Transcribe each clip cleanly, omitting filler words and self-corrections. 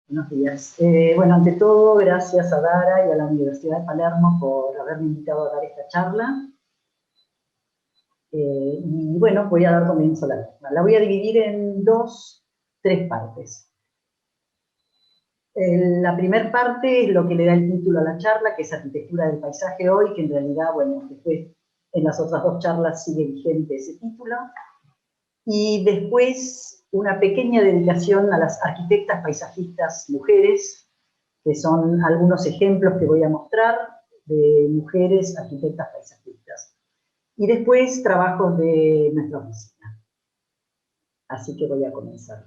Buenos días. Bueno, ante todo, gracias a Dara y a la Universidad de Palermo por haberme invitado a dar esta charla. Y bueno, voy a dar comienzo a la misma. La voy a dividir en tres partes. La primera parte es lo que le da el título a la charla, que es Arquitectura del Paisaje hoy, que en realidad, bueno, después en las otras dos charlas sigue vigente ese título. Y después una pequeña dedicación a las arquitectas paisajistas mujeres, que son algunos ejemplos que voy a mostrar de mujeres arquitectas paisajistas. Y después trabajos de nuestra oficina. Así que voy a comenzar.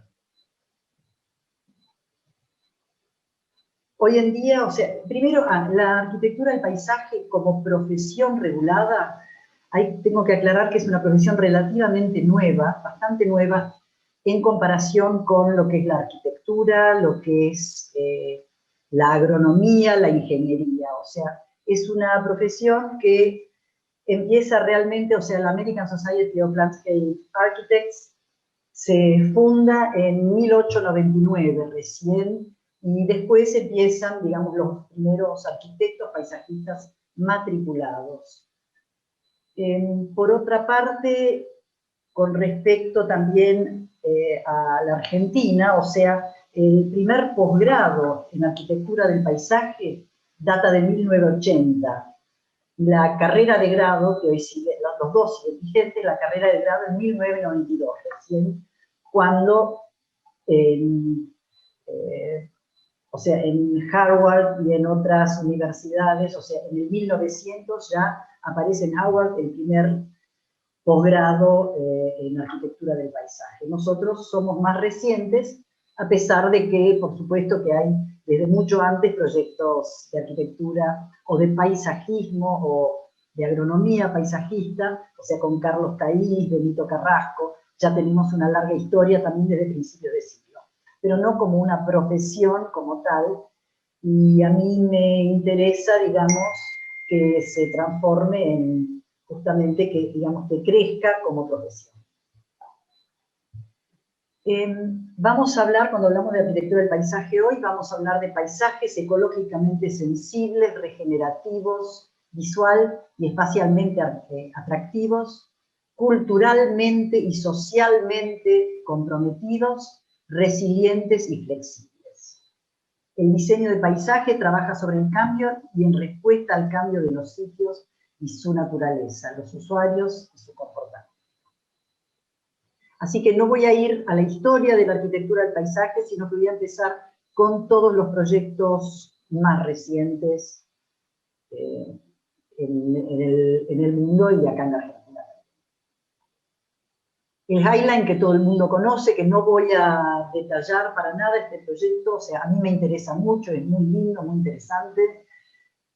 Hoy en día, o sea, primero, la arquitectura del paisaje como profesión regulada, ahí tengo que aclarar que es una profesión relativamente nueva, bastante nueva, en comparación con lo que es la arquitectura, lo que es la agronomía, la ingeniería. O sea, es una profesión que empieza realmente, o sea, la American Society of Landscape Architects se funda en 1899 recién, y después empiezan, digamos, los primeros arquitectos paisajistas matriculados. Por otra parte, con respecto también a la Argentina, o sea, el primer posgrado en arquitectura del paisaje data de 1980. La carrera de grado, que hoy sigue, los dos siguen vigentes, la carrera de grado en 1992, recién, cuando o sea, en Harvard y en otras universidades, o sea, en el 1900 ya aparece en Harvard el primer posgrado en arquitectura del paisaje. Nosotros somos más recientes, a pesar de que, por supuesto, que hay desde mucho antes proyectos de arquitectura o de paisajismo o de agronomía paisajista, o sea, con Carlos Taís, Benito Carrasco, ya tenemos una larga historia también desde principios de siglo, pero no como una profesión como tal, y a mí me interesa, digamos, que se transforme en justamente que, digamos, que crezca como profesión. Vamos a hablar, cuando hablamos de arquitectura del paisaje hoy, vamos a hablar de paisajes ecológicamente sensibles, regenerativos, visual y espacialmente atractivos, culturalmente y socialmente comprometidos, resilientes y flexibles. El diseño de paisaje trabaja sobre el cambio y en respuesta al cambio de los sitios y su naturaleza, los usuarios y su comportamiento. Así que no voy a ir a la historia de la arquitectura del paisaje, sino que voy a empezar con todos los proyectos más recientes en el mundo y acá en la Argentina. El Highline, que todo el mundo conoce, que no voy a detallar para nada este proyecto, o sea, a mí me interesa mucho, es muy lindo, muy interesante,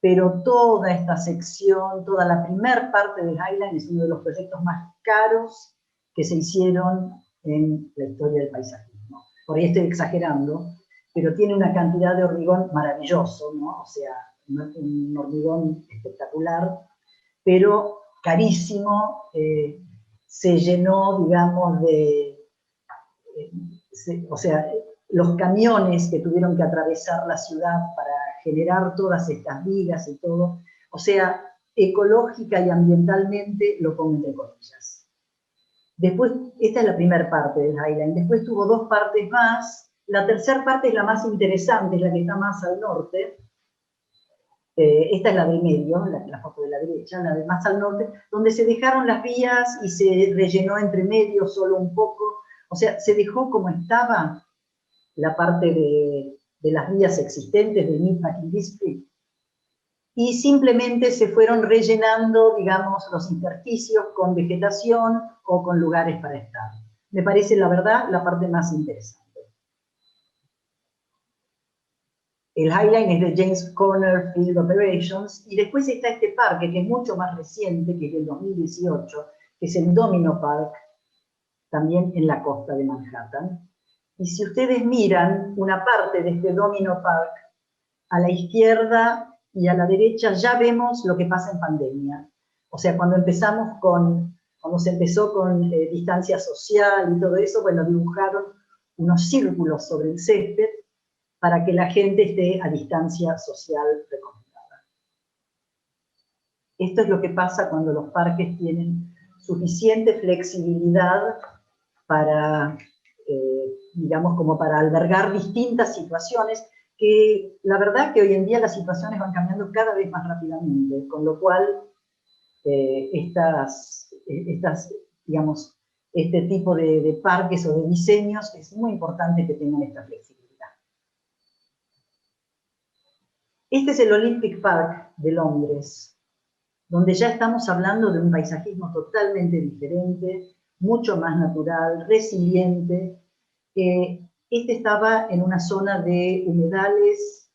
pero toda esta sección, toda la primera parte del Highline es uno de los proyectos más caros que se hicieron en la historia del paisajismo. Por ahí estoy exagerando, pero tiene una cantidad de hormigón maravilloso, ¿no? O sea, un hormigón espectacular, pero carísimo, se llenó, digamos, o sea, los camiones que tuvieron que atravesar la ciudad para generar todas estas vigas y todo, o sea, ecológica y ambientalmente, lo pongo entre comillas. Después, esta es la primera parte del Highline, después tuvo dos partes más, la tercera parte es la más interesante, es la que está más al norte, esta es la del medio, la foto de la derecha, la de más al norte, donde se dejaron las vías y se rellenó entre medio solo un poco, o sea, se dejó como estaba la parte de las vías existentes del Meatpacking District, y simplemente se fueron rellenando, digamos, los intersticios con vegetación o con lugares para estar. Me parece, la verdad, la parte más interesante. El Highline es de James Conner Field Operations, y después está este parque, que es mucho más reciente, que es del 2018, que es el Domino Park, también en la costa de Manhattan. Y si ustedes miran una parte de este Domino Park, a la izquierda y a la derecha ya vemos lo que pasa en pandemia. O sea, cuando se empezó con distancia social y todo eso, bueno, dibujaron unos círculos sobre el césped para que la gente esté a distancia social recomendada. Esto es lo que pasa cuando los parques tienen suficiente flexibilidad para, digamos, como para albergar distintas situaciones, que la verdad que hoy en día las situaciones van cambiando cada vez más rápidamente, con lo cual digamos, este tipo de parques o de diseños es muy importante que tengan esta flexibilidad. Este es el Olympic Park de Londres, donde ya estamos hablando de un paisajismo totalmente diferente, mucho más natural, resiliente. Este estaba en una zona de humedales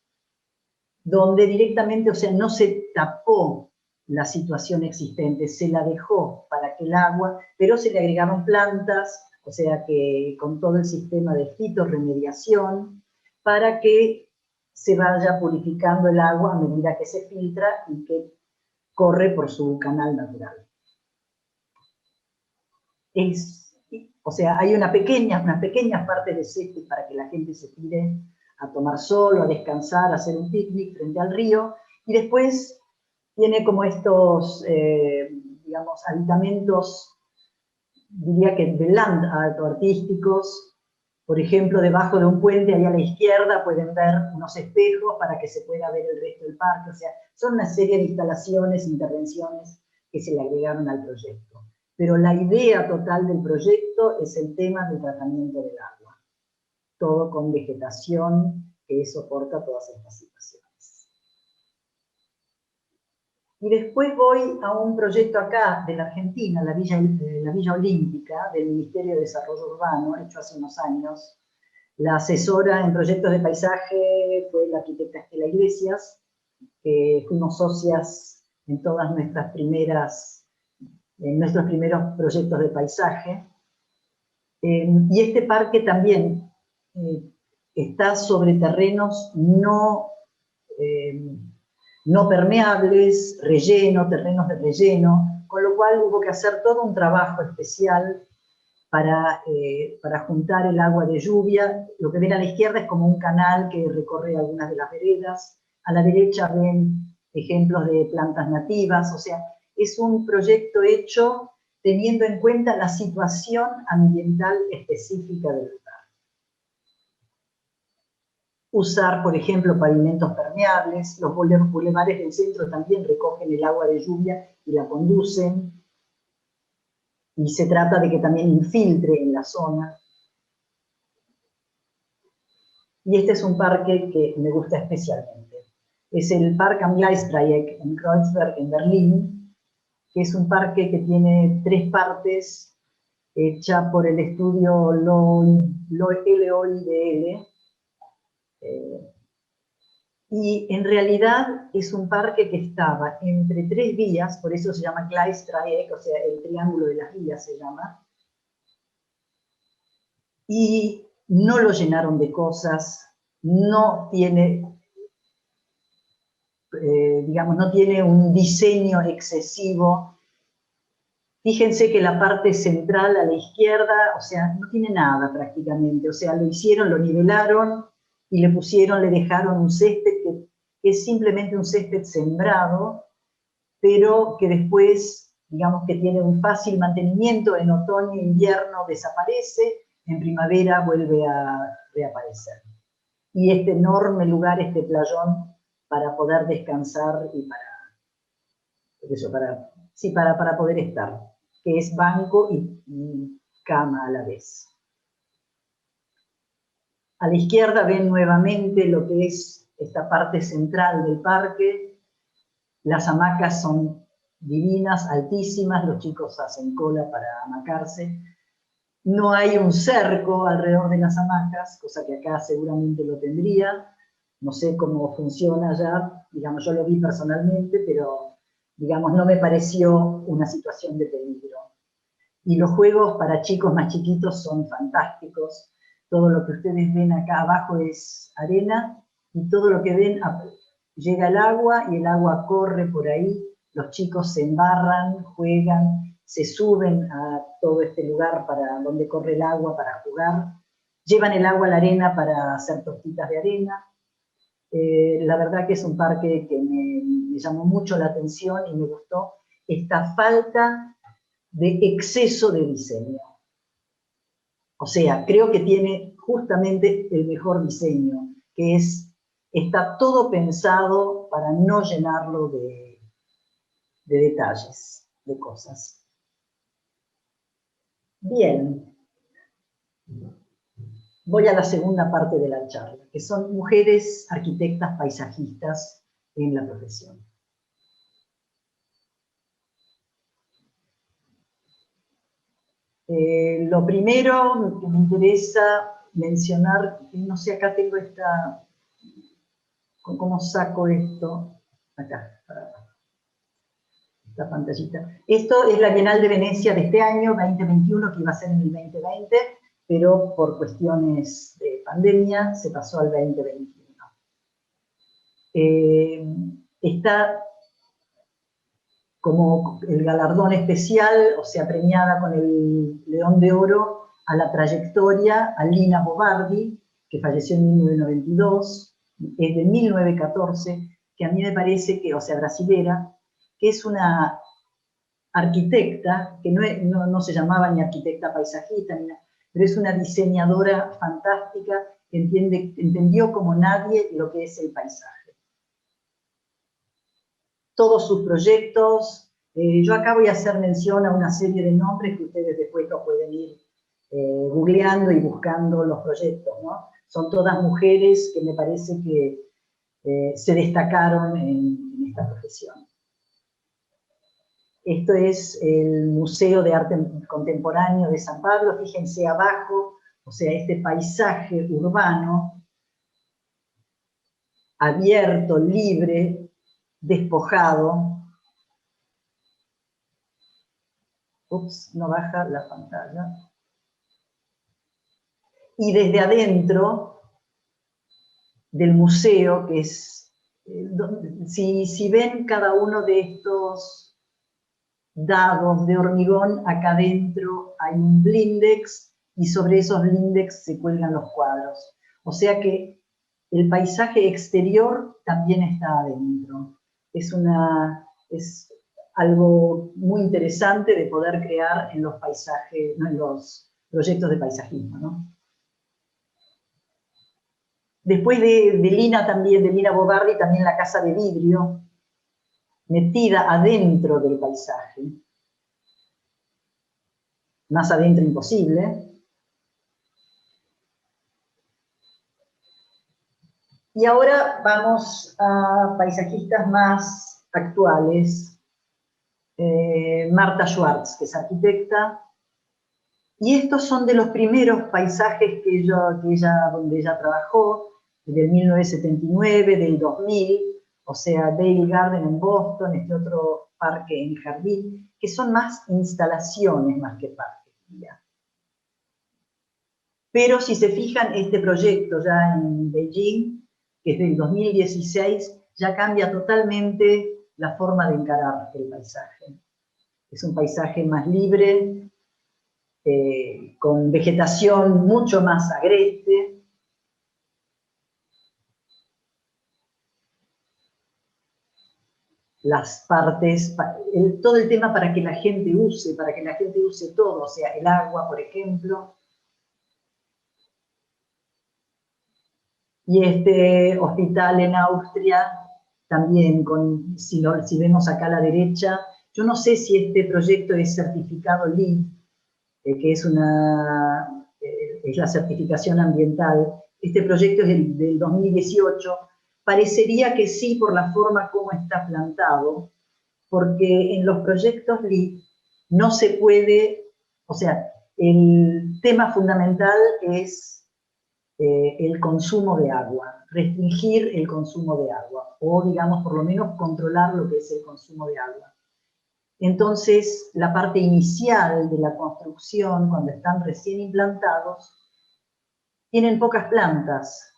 donde directamente, o sea, no se tapó la situación existente, se la dejó para que el agua, pero se le agregaron plantas, o sea que con todo el sistema de fitorremediación, para que se vaya purificando el agua a medida que se filtra y que corre por su canal natural. O sea, hay unas pequeñas partes de césped para que la gente se tire a tomar sol, a descansar, a hacer un picnic frente al río, y después tiene como estos, digamos, aditamentos, diría que de land art o artísticos. Por ejemplo, debajo de un puente, ahí a la izquierda, pueden ver unos espejos para que se pueda ver el resto del parque. O sea, son una serie de instalaciones, intervenciones que se le agregaron al proyecto. Pero la idea total del proyecto es el tema del tratamiento del agua. Todo con vegetación que soporta todas estas situaciones. Y después voy a un proyecto acá de la Argentina, la Villa Olímpica, del Ministerio de Desarrollo Urbano, hecho hace unos años. La asesora en proyectos de paisaje fue la arquitecta Estela Iglesias, que fuimos socias en todas nuestros primeros proyectos de paisaje. Y este parque también está sobre terrenos no permeables, terrenos de relleno, con lo cual hubo que hacer todo un trabajo especial para juntar el agua de lluvia. Lo que ven a la izquierda es como un canal que recorre algunas de las veredas, a la derecha ven ejemplos de plantas nativas, o sea, es un proyecto hecho teniendo en cuenta la situación ambiental específica del lugar. Usar, por ejemplo, pavimentos permeables, los bulevares del centro también recogen el agua de lluvia y la conducen, y se trata de que también infiltre en la zona. Y este es un parque que me gusta especialmente. Es el Park am Gleisdreieck en Kreuzberg, en Berlín, que es un parque que tiene 3 partes, hecha por el estudio LOIDL, y en realidad es un parque que estaba entre 3 vías, por eso se llama Gleisdreieck, o sea, el triángulo de las vías se llama, y no lo llenaron de cosas, no tiene, digamos, no tiene un diseño excesivo. Fíjense que la parte central a la izquierda, o sea, no tiene nada prácticamente, o sea, lo hicieron, lo nivelaron y le dejaron un césped que es simplemente un césped sembrado, pero que después, digamos que tiene un fácil mantenimiento, en otoño e invierno desaparece, en primavera vuelve a reaparecer. Y este enorme lugar, este playón, para poder descansar y para poder estar, que es banco y cama a la vez. A la izquierda ven nuevamente lo que es esta parte central del parque. Las hamacas son divinas, altísimas, los chicos hacen cola para hamacarse. No hay un cerco alrededor de las hamacas, cosa que acá seguramente lo tendría. No sé cómo funciona allá, digamos, yo lo vi personalmente, pero digamos, no me pareció una situación de peligro. Y los juegos para chicos más chiquitos son fantásticos. Todo lo que ustedes ven acá abajo es arena, y todo lo que ven, llega el agua y el agua corre por ahí, los chicos se embarran, juegan, se suben a todo este lugar para donde corre el agua para jugar. llevan el agua a la arena para hacer tortitas de arena. La verdad que es un parque que me llamó mucho la atención y me gustó esta falta de exceso de diseño. O sea, creo que tiene justamente el mejor diseño, que está todo pensado para no llenarlo de detalles, de cosas. Bien. Voy a la segunda parte de la charla, que son mujeres arquitectas paisajistas en la profesión. Lo primero que me interesa mencionar, no sé, acá tengo ¿cómo saco esto? Acá, esta pantallita. Esto es la Bienal de Venecia de este año, 2021, que iba a ser en el 2020, pero por cuestiones de pandemia se pasó al 2021. Está como el galardón especial, o sea, premiada con el León de Oro a la trayectoria a Lina Bobardi, que falleció en 1992, es de 1914, que a mí me parece que, o sea, brasilera, que es una arquitecta, que no se llamaba ni arquitecta paisajista, pero es una diseñadora fantástica que entendió como nadie lo que es el paisaje. Todos sus proyectos, yo acá voy a hacer mención a una serie de nombres que ustedes después lo pueden ir googleando y buscando los proyectos, ¿no? Son todas mujeres que me parece que se destacaron en esta profesión. Esto es el Museo de Arte Contemporáneo de San Pablo, fíjense abajo, o sea, este paisaje urbano, abierto, libre, despojado. Ups, no baja la pantalla. Y desde adentro del museo, que es, si ven cada uno de estos dados de hormigón, acá adentro hay un blindex y sobre esos blindex se cuelgan los cuadros. O sea que el paisaje exterior también está adentro. Es algo muy interesante de poder crear en los paisajes, en los proyectos de paisajismo, ¿no? Después de Lina también, de Lina Bobardi, también la casa de vidrio, metida adentro del paisaje. Más adentro imposible. Y ahora vamos a paisajistas más actuales. Marta Schwartz, que es arquitecta. Y estos son de los primeros paisajes donde ella trabajó, del 1979, del 2000, o sea, Dale Garden en Boston, este otro parque en jardín, que son más instalaciones más que parques. Pero si se fijan, este proyecto ya en Beijing, que es del 2016, ya cambia totalmente la forma de encarar el paisaje. Es un paisaje más libre, con vegetación mucho más agreste. Las partes, todo el tema para que la gente use todo, o sea, el agua, por ejemplo. Y este hospital en Austria, también, si vemos acá a la derecha, yo no sé si este proyecto es certificado LEED, que es la certificación ambiental. Este proyecto es del 2018. Parecería que sí por la forma como está plantado, porque en los proyectos LEED no se puede, o sea, el tema fundamental es el consumo de agua, restringir el consumo de agua, o digamos por lo menos controlar lo que es el consumo de agua. Entonces, la parte inicial de la construcción, cuando están recién implantados, tienen pocas plantas.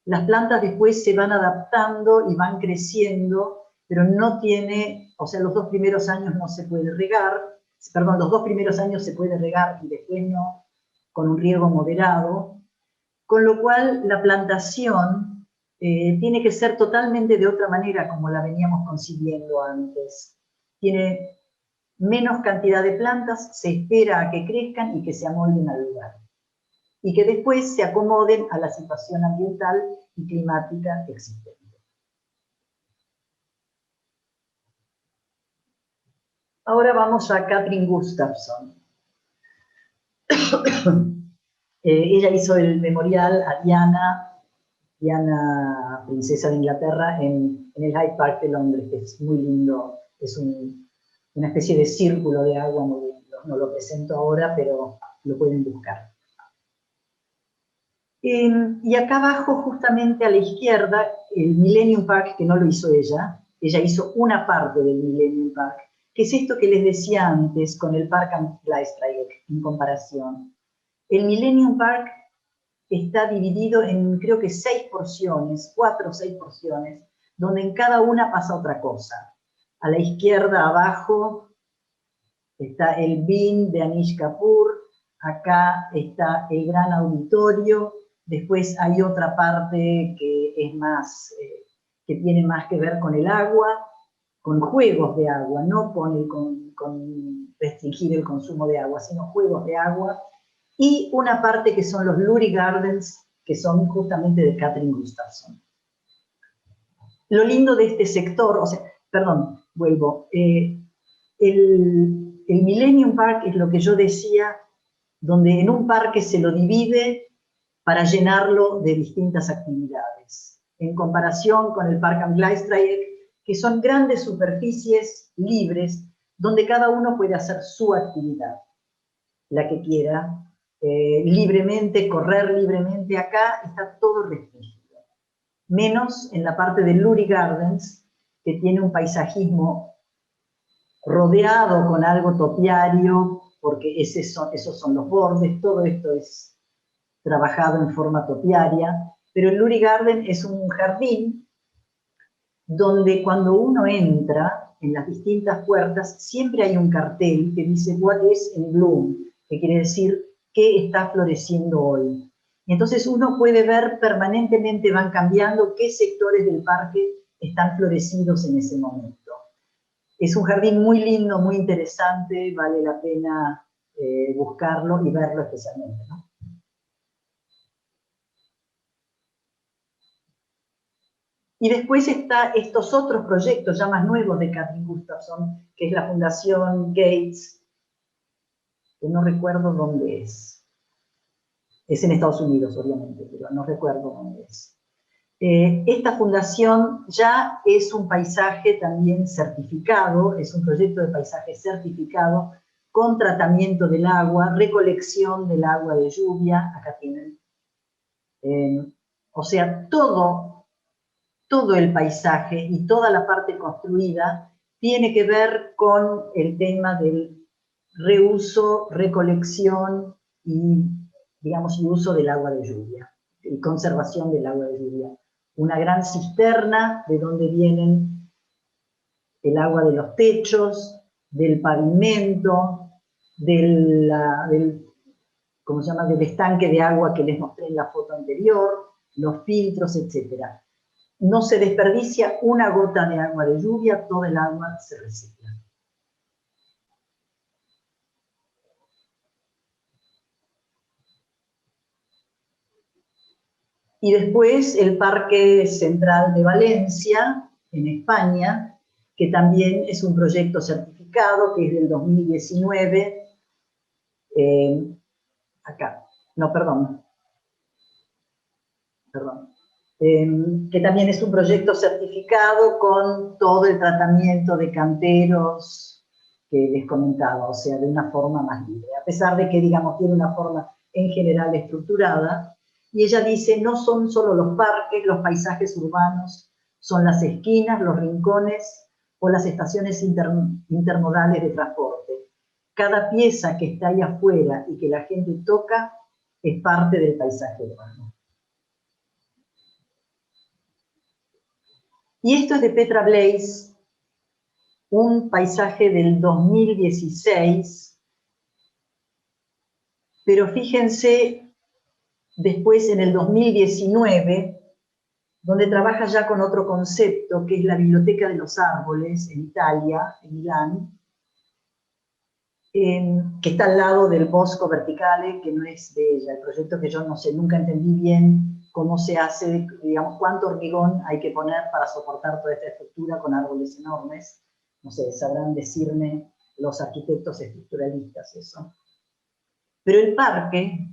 Las plantas después se van adaptando y van creciendo, pero no tiene, o sea, los 2 primeros años no se puede regar, perdón, los 2 primeros años se puede regar y después no, con un riego moderado, con lo cual la plantación tiene que ser totalmente de otra manera como la veníamos concibiendo antes. Tiene menos cantidad de plantas, se espera a que crezcan y que se amolden al lugar. Y que después se acomoden a la situación ambiental y climática existente. Ahora vamos a Katrin Gustafsson. Ella hizo el memorial a Diana, princesa de Inglaterra, en el Hyde Park de Londres, que es muy lindo, es una especie de círculo de agua muy lindo. No lo presento ahora, pero lo pueden buscar. Y acá abajo, justamente a la izquierda, el Millennium Park, que no lo hizo ella hizo una parte del Millennium Park, que es esto que les decía antes con el Park am Gleisdreieck, en comparación. El Millennium Park está dividido en, creo que 6 porciones, 4 o 6 porciones, donde en cada una pasa otra cosa. A la izquierda, abajo, está el BIN de Anish Kapoor, acá está el gran auditorio, después hay otra parte que es más, que tiene más que ver con el agua, con juegos de agua, no con restringir el consumo de agua, sino juegos de agua, y una parte que son los Lurie Gardens, que son justamente de Katrin Gustafsson. Lo lindo de este sector, vuelvo, el Millennium Park es lo que yo decía, donde en un parque se lo divide para llenarlo de distintas actividades, en comparación con el Park am Gleisdreieck, que son grandes superficies libres, donde cada uno puede hacer su actividad, la que quiera, libremente, correr libremente. Acá está todo restringido, menos en la parte de Lurie Gardens, que tiene un paisajismo rodeado con algo topiario, porque esos son los bordes, todo esto es trabajado en forma topiaria, pero el Lurie Garden es un jardín donde cuando uno entra en las distintas puertas, siempre hay un cartel que dice "What is in bloom", que quiere decir "¿qué está floreciendo hoy?". Y entonces uno puede ver permanentemente, van cambiando qué sectores del parque están florecidos en ese momento. Es un jardín muy lindo, muy interesante, vale la pena buscarlo y verlo especialmente, ¿no? Y después está estos otros proyectos ya más nuevos de Katrin Gustafsson, que es la Fundación Gates, que no recuerdo dónde es. Es en Estados Unidos, obviamente, pero no recuerdo dónde es. Esta fundación ya es un paisaje también certificado, es un proyecto de paisaje certificado con tratamiento del agua, recolección del agua de lluvia, acá tienen. O sea, todo el paisaje y toda la parte construida tiene que ver con el tema del reuso, recolección y, digamos, y uso del agua de lluvia, y conservación del agua de lluvia. Una gran cisterna de donde vienen el agua de los techos, del pavimento, del ¿cómo se llama?, del estanque de agua que les mostré en la foto anterior, los filtros, etc. No se desperdicia una gota de agua de lluvia, todo el agua se recicla. Y después el Parque Central de Valencia, en España, que también es un proyecto certificado, que es del 2019. Acá, no, perdón. Que también es un proyecto certificado con todo el tratamiento de canteros que les comentaba, o sea, de una forma más libre, a pesar de que, digamos, tiene una forma en general estructurada. Y ella dice, no son solo los parques, los paisajes urbanos, son las esquinas, los rincones o las estaciones intermodales de transporte. Cada pieza que está ahí afuera y que la gente toca es parte del paisaje urbano. Y esto es de Petra Blaise, un paisaje del 2016, pero fíjense después en el 2019, donde trabaja ya con otro concepto, que es la Biblioteca de los Árboles, en Italia, en Milán, que está al lado del Bosco Verticale, que no es de ella, el proyecto que yo no sé, nunca entendí bien cómo se hace, digamos, cuánto hormigón hay que poner para soportar toda esta estructura con árboles enormes. No sé, sabrán decirme los arquitectos estructuralistas eso. Pero el parque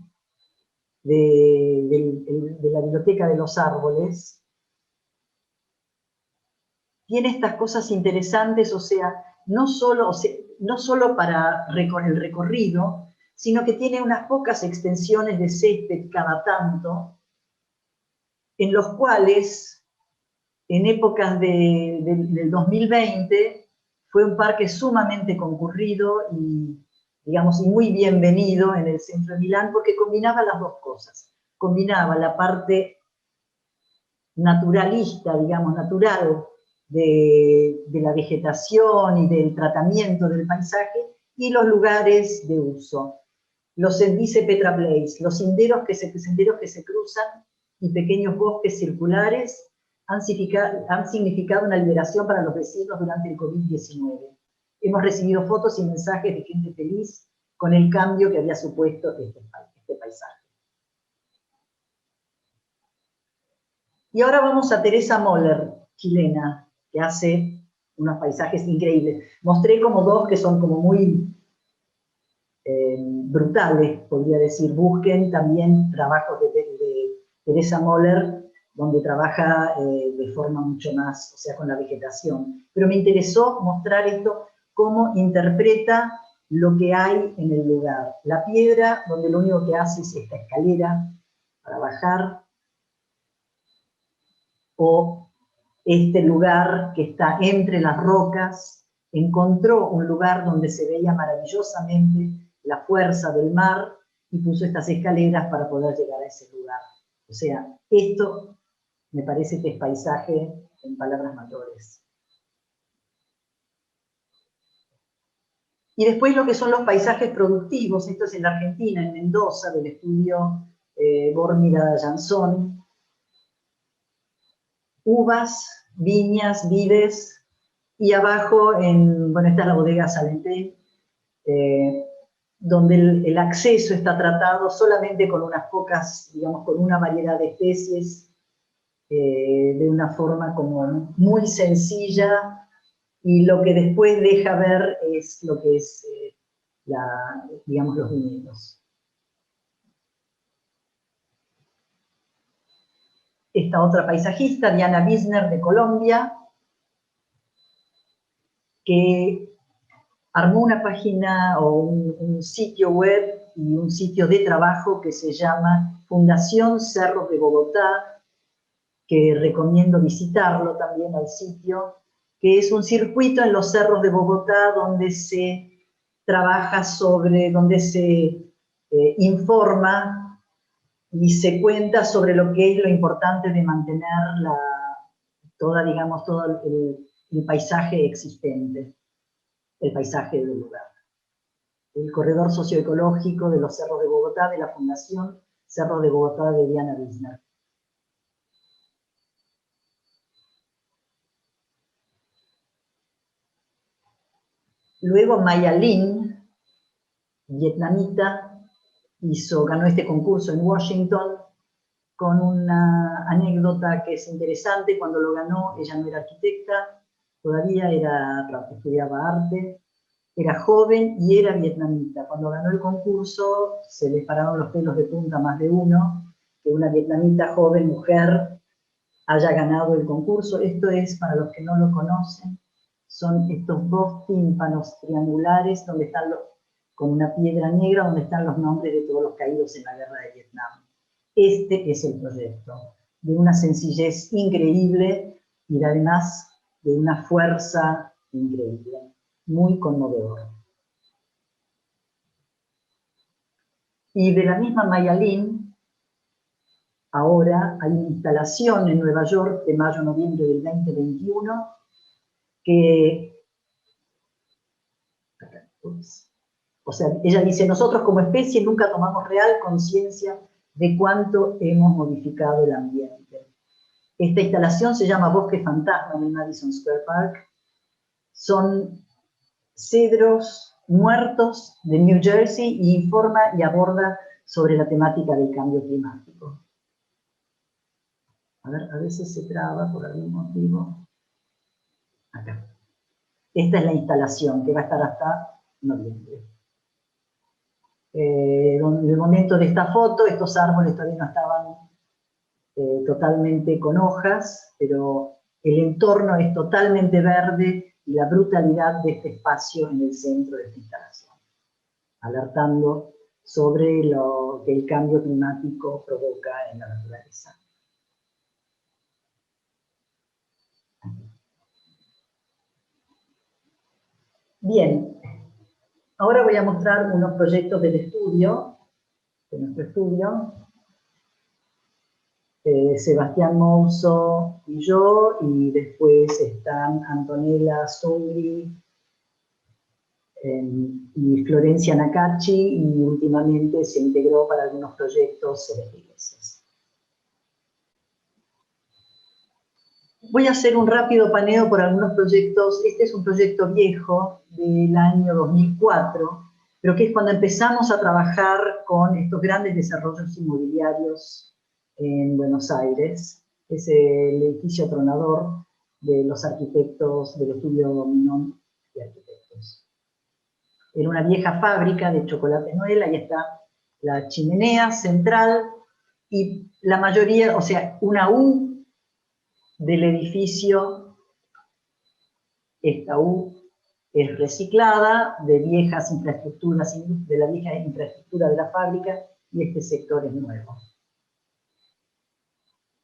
de la Biblioteca de los Árboles tiene estas cosas interesantes, o sea, no solo para el recorrido, sino que tiene unas pocas extensiones de césped cada tanto, en los cuales, en épocas del 2020, fue un parque sumamente concurrido y, digamos, y muy bienvenido en el centro de Milán, porque combinaba las dos cosas. Combinaba la parte naturalista, digamos, natural, de la vegetación y del tratamiento del paisaje, y los lugares de uso. Dice Petra Place, los senderos que se cruzan y pequeños bosques circulares han significado una liberación para los vecinos durante el COVID-19. Hemos recibido fotos y mensajes de gente feliz con el cambio que había supuesto este paisaje. Y ahora vamos a Teresa Moller, chilena, que hace unos paisajes increíbles. Mostré como dos que son como muy brutales, podría decir. Busquen también trabajos de Teresa Moller, donde trabaja de forma mucho más, o sea, con la vegetación. Pero me interesó mostrar esto, cómo interpreta lo que hay en el lugar. La piedra, donde lo único que hace es esta escalera para bajar, o este lugar que está entre las rocas, encontró un lugar donde se veía maravillosamente la fuerza del mar y puso estas escaleras para poder llegar a ese lugar. O sea, esto me parece que es paisaje en palabras mayores. Y después lo que son los paisajes productivos, esto es en la Argentina, en Mendoza, del estudio Bormida Jansson. Uvas, viñas, vides, y abajo, bueno, está la bodega Salenté, donde el acceso está tratado solamente con unas pocas, digamos, con una variedad de especies, de una forma como muy sencilla, y lo que después deja ver es lo que es, digamos, los viñedos. Esta otra paisajista, Diana Wisner, de Colombia, que armó una página o un sitio web y un sitio de trabajo que se llama Fundación Cerros de Bogotá, que recomiendo visitarlo también al sitio, que es un circuito en los cerros de Bogotá donde se trabaja donde se informa y se cuenta sobre lo que es lo importante de mantener todo el paisaje existente, el paisaje del lugar. El corredor socioecológico de los Cerros de Bogotá, de la Fundación Cerros de Bogotá de Diana Wisner. Luego Maya Lin, vietnamita, ganó este concurso en Washington con una anécdota que es interesante. Cuando lo ganó, ella no era arquitecta, todavía estudiaba arte, era joven y era vietnamita. Cuando ganó el concurso, se le pararon los pelos de punta más de uno, que una vietnamita joven, mujer, haya ganado el concurso. Esto es, para los que no lo conocen, son estos dos tímpanos triangulares donde están con una piedra negra donde están los nombres de todos los caídos en la guerra de Vietnam. Este es el proyecto, de una sencillez increíble y además de una fuerza increíble, muy conmovedor. Y de la misma Maya Lin, ahora hay una instalación en Nueva York de mayo-noviembre del 2021 que, o sea, ella dice, nosotros como especie nunca tomamos real conciencia de cuánto hemos modificado el ambiente. Esta instalación se llama Bosque Fantasma en el Madison Square Park. Son cedros muertos de New Jersey y informa y aborda sobre la temática del cambio climático. A ver, a veces se traba por algún motivo. Acá. Esta es la instalación que va a estar hasta noviembre. En el momento de esta foto, estos árboles todavía no estaban totalmente con hojas, pero el entorno es totalmente verde y la brutalidad de este espacio en el centro de esta instalación, alertando sobre lo que el cambio climático provoca en la naturaleza. Bien, ahora voy a mostrar unos proyectos del estudio, de nuestro estudio. Sebastián Mouso y yo, y después están Antonella Zungri y Florencia Nakachi, y últimamente se integró para algunos proyectos Celeste Iglesias. Voy a hacer un rápido paneo por algunos proyectos. Este es un proyecto viejo del año 2004, pero que es cuando empezamos a trabajar con estos grandes desarrollos inmobiliarios en Buenos Aires. Es el edificio tronador de los arquitectos del estudio Dominón de Arquitectos. Era una vieja fábrica de chocolate Noel, ahí está la chimenea central y la mayoría, o sea, una U del edificio, esta U es reciclada de viejas infraestructuras, de la vieja infraestructura de la fábrica, y este sector es nuevo.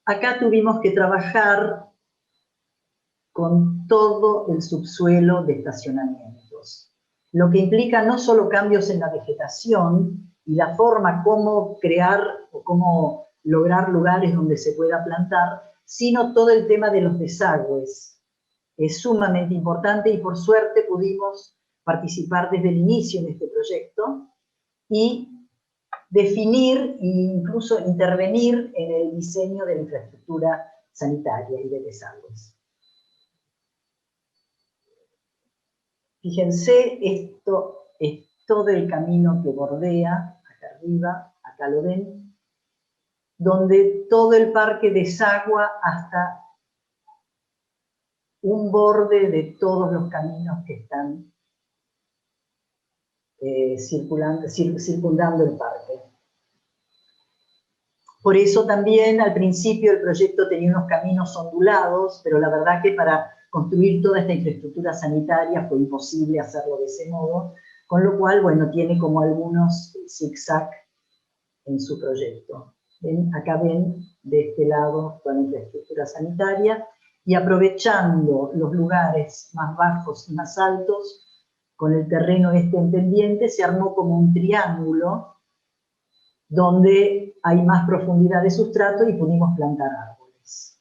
Acá tuvimos que trabajar con todo el subsuelo de estacionamientos, lo que implica no solo cambios en la vegetación y la forma cómo crear o cómo lograr lugares donde se pueda plantar, sino todo el tema de los desagües. Es sumamente importante y por suerte pudimos participar desde el inicio en este proyecto y definir e incluso intervenir en el diseño de la infraestructura sanitaria y de desagües. Fíjense, esto es todo el camino que bordea, acá arriba, acá lo ven, donde todo el parque desagua hasta un borde de todos los caminos que están circundando el parque. Por eso también al principio el proyecto tenía unos caminos ondulados, pero la verdad que para construir toda esta infraestructura sanitaria fue imposible hacerlo de ese modo, con lo cual, bueno, tiene como algunos zigzag en su proyecto. ¿Ven? Acá ven de este lado toda la infraestructura sanitaria, y aprovechando los lugares más bajos y más altos, con el terreno este en pendiente, se armó como un triángulo donde hay más profundidad de sustrato y pudimos plantar árboles.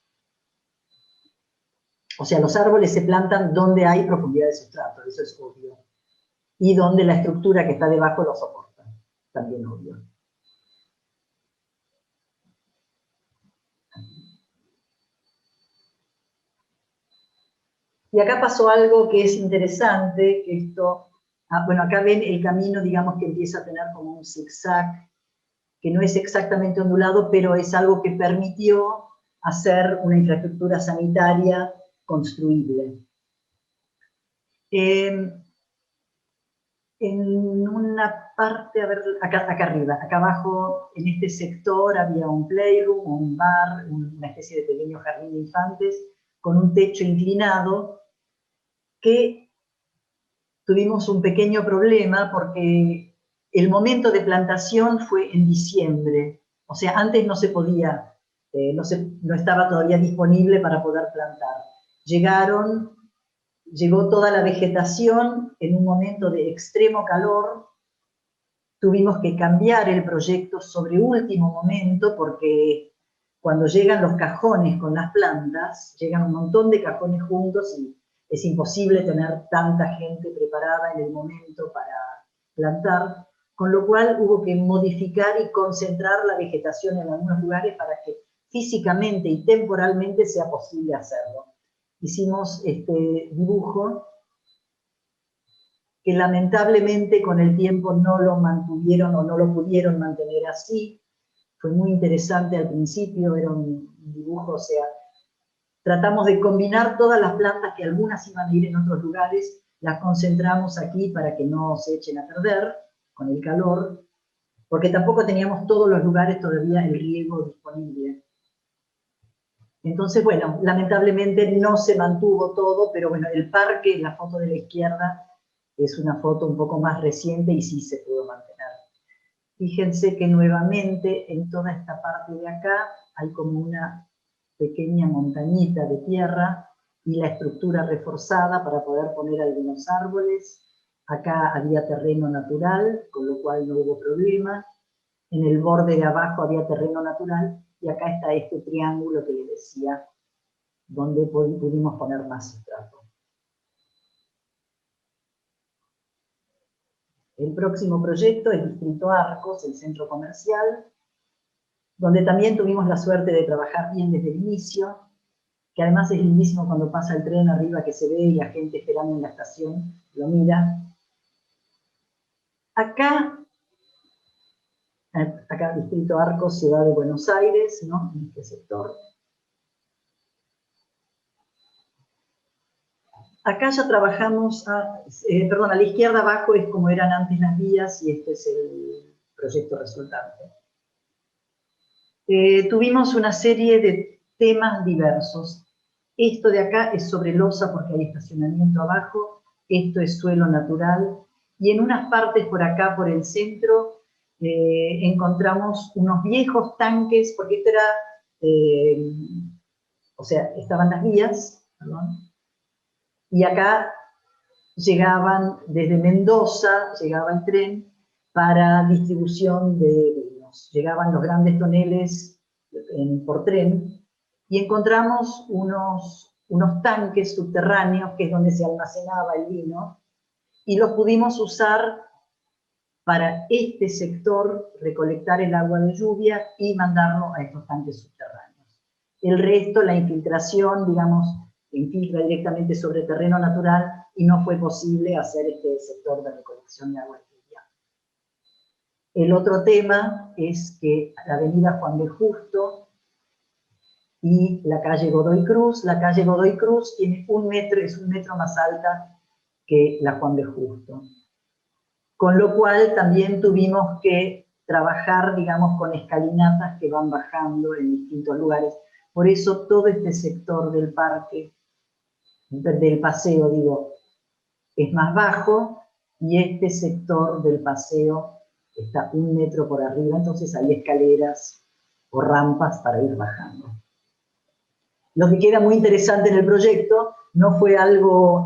O sea, los árboles se plantan donde hay profundidad de sustrato, eso es obvio. Y donde la estructura que está debajo lo soporta, también obvio. Y acá pasó algo que es interesante, que esto, bueno, acá ven el camino, digamos, que empieza a tener como un zigzag, que no es exactamente ondulado, pero es algo que permitió hacer una infraestructura sanitaria construible. En una parte, a ver, acá arriba, acá abajo, en este sector había un playroom, un bar, una especie de pequeño jardín de infantes, con un techo inclinado, que tuvimos un pequeño problema porque el momento de plantación fue en diciembre. O sea, antes no se podía, no estaba todavía disponible para poder plantar. Llegó toda la vegetación en un momento de extremo calor. Tuvimos que cambiar el proyecto sobre último momento porque cuando llegan los cajones con las plantas, llegan un montón de cajones juntos y es imposible tener tanta gente preparada en el momento para plantar, con lo cual hubo que modificar y concentrar la vegetación en algunos lugares para que físicamente y temporalmente sea posible hacerlo. Hicimos este dibujo que lamentablemente con el tiempo no lo mantuvieron o no lo pudieron mantener así. Fue muy interesante al principio, era un dibujo, o sea, tratamos de combinar todas las plantas que algunas iban a ir en otros lugares, las concentramos aquí para que no se echen a perder con el calor, porque tampoco teníamos todos los lugares todavía el riego disponible. Entonces, bueno, lamentablemente no se mantuvo todo, pero bueno, el parque, la foto de la izquierda, es una foto un poco más reciente y sí se pudo mantener. Fíjense que nuevamente en toda esta parte de acá hay como una pequeña montañita de tierra y la estructura reforzada para poder poner algunos árboles. Acá había terreno natural, con lo cual no hubo problema. En el borde de abajo había terreno natural y acá está este triángulo que les decía, donde pudimos poner más sustrato. El próximo proyecto es Distrito Arcos, el centro comercial, donde también tuvimos la suerte de trabajar bien desde el inicio, que además es lindísimo cuando pasa el tren arriba que se ve y la gente esperando en la estación lo mira. Acá Distrito Arcos, ciudad de Buenos Aires, ¿no? En este sector. Acá ya trabajamos, a la izquierda abajo es como eran antes las vías y este es el proyecto resultante. Tuvimos una serie de temas diversos. Esto de acá es sobre losa porque hay estacionamiento abajo, esto es suelo natural, y en unas partes por acá, por el centro, encontramos unos viejos tanques, porque esto era, o sea, estaban las vías, perdón, y acá llegaban desde Mendoza, llegaba el tren para distribución de vinos. Llegaban los grandes toneles por tren y encontramos unos tanques subterráneos, que es donde se almacenaba el vino, y los pudimos usar para este sector, recolectar el agua de lluvia y mandarlo a estos tanques subterráneos. El resto, la infiltración, digamos, infiltra directamente sobre terreno natural y no fue posible hacer este sector de recolección de agua de lluvia. El otro tema es que la avenida Juan B. Justo y la calle Godoy Cruz tiene es un metro más alta que la Juan B. Justo. Con lo cual también tuvimos que trabajar, digamos, con escalinatas que van bajando en distintos lugares. Por eso todo este sector del parque, del paseo, digo, es más bajo, y este sector del paseo está 1 metro por arriba, entonces hay escaleras o rampas para ir bajando. Lo que queda muy interesante en el proyecto no fue algo,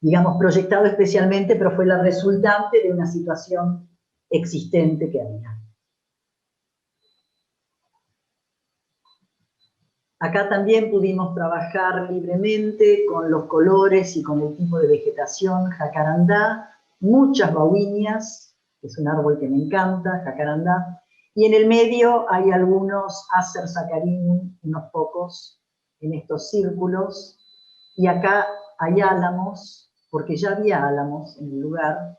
digamos, proyectado especialmente, pero fue la resultante de una situación existente que había. Acá también pudimos trabajar libremente con los colores y con el tipo de vegetación, jacarandá, muchas bauinias, que es un árbol que me encanta, jacarandá, y en el medio hay algunos Acer saccharinum, unos pocos, en estos círculos, y acá hay álamos, porque ya había álamos en el lugar,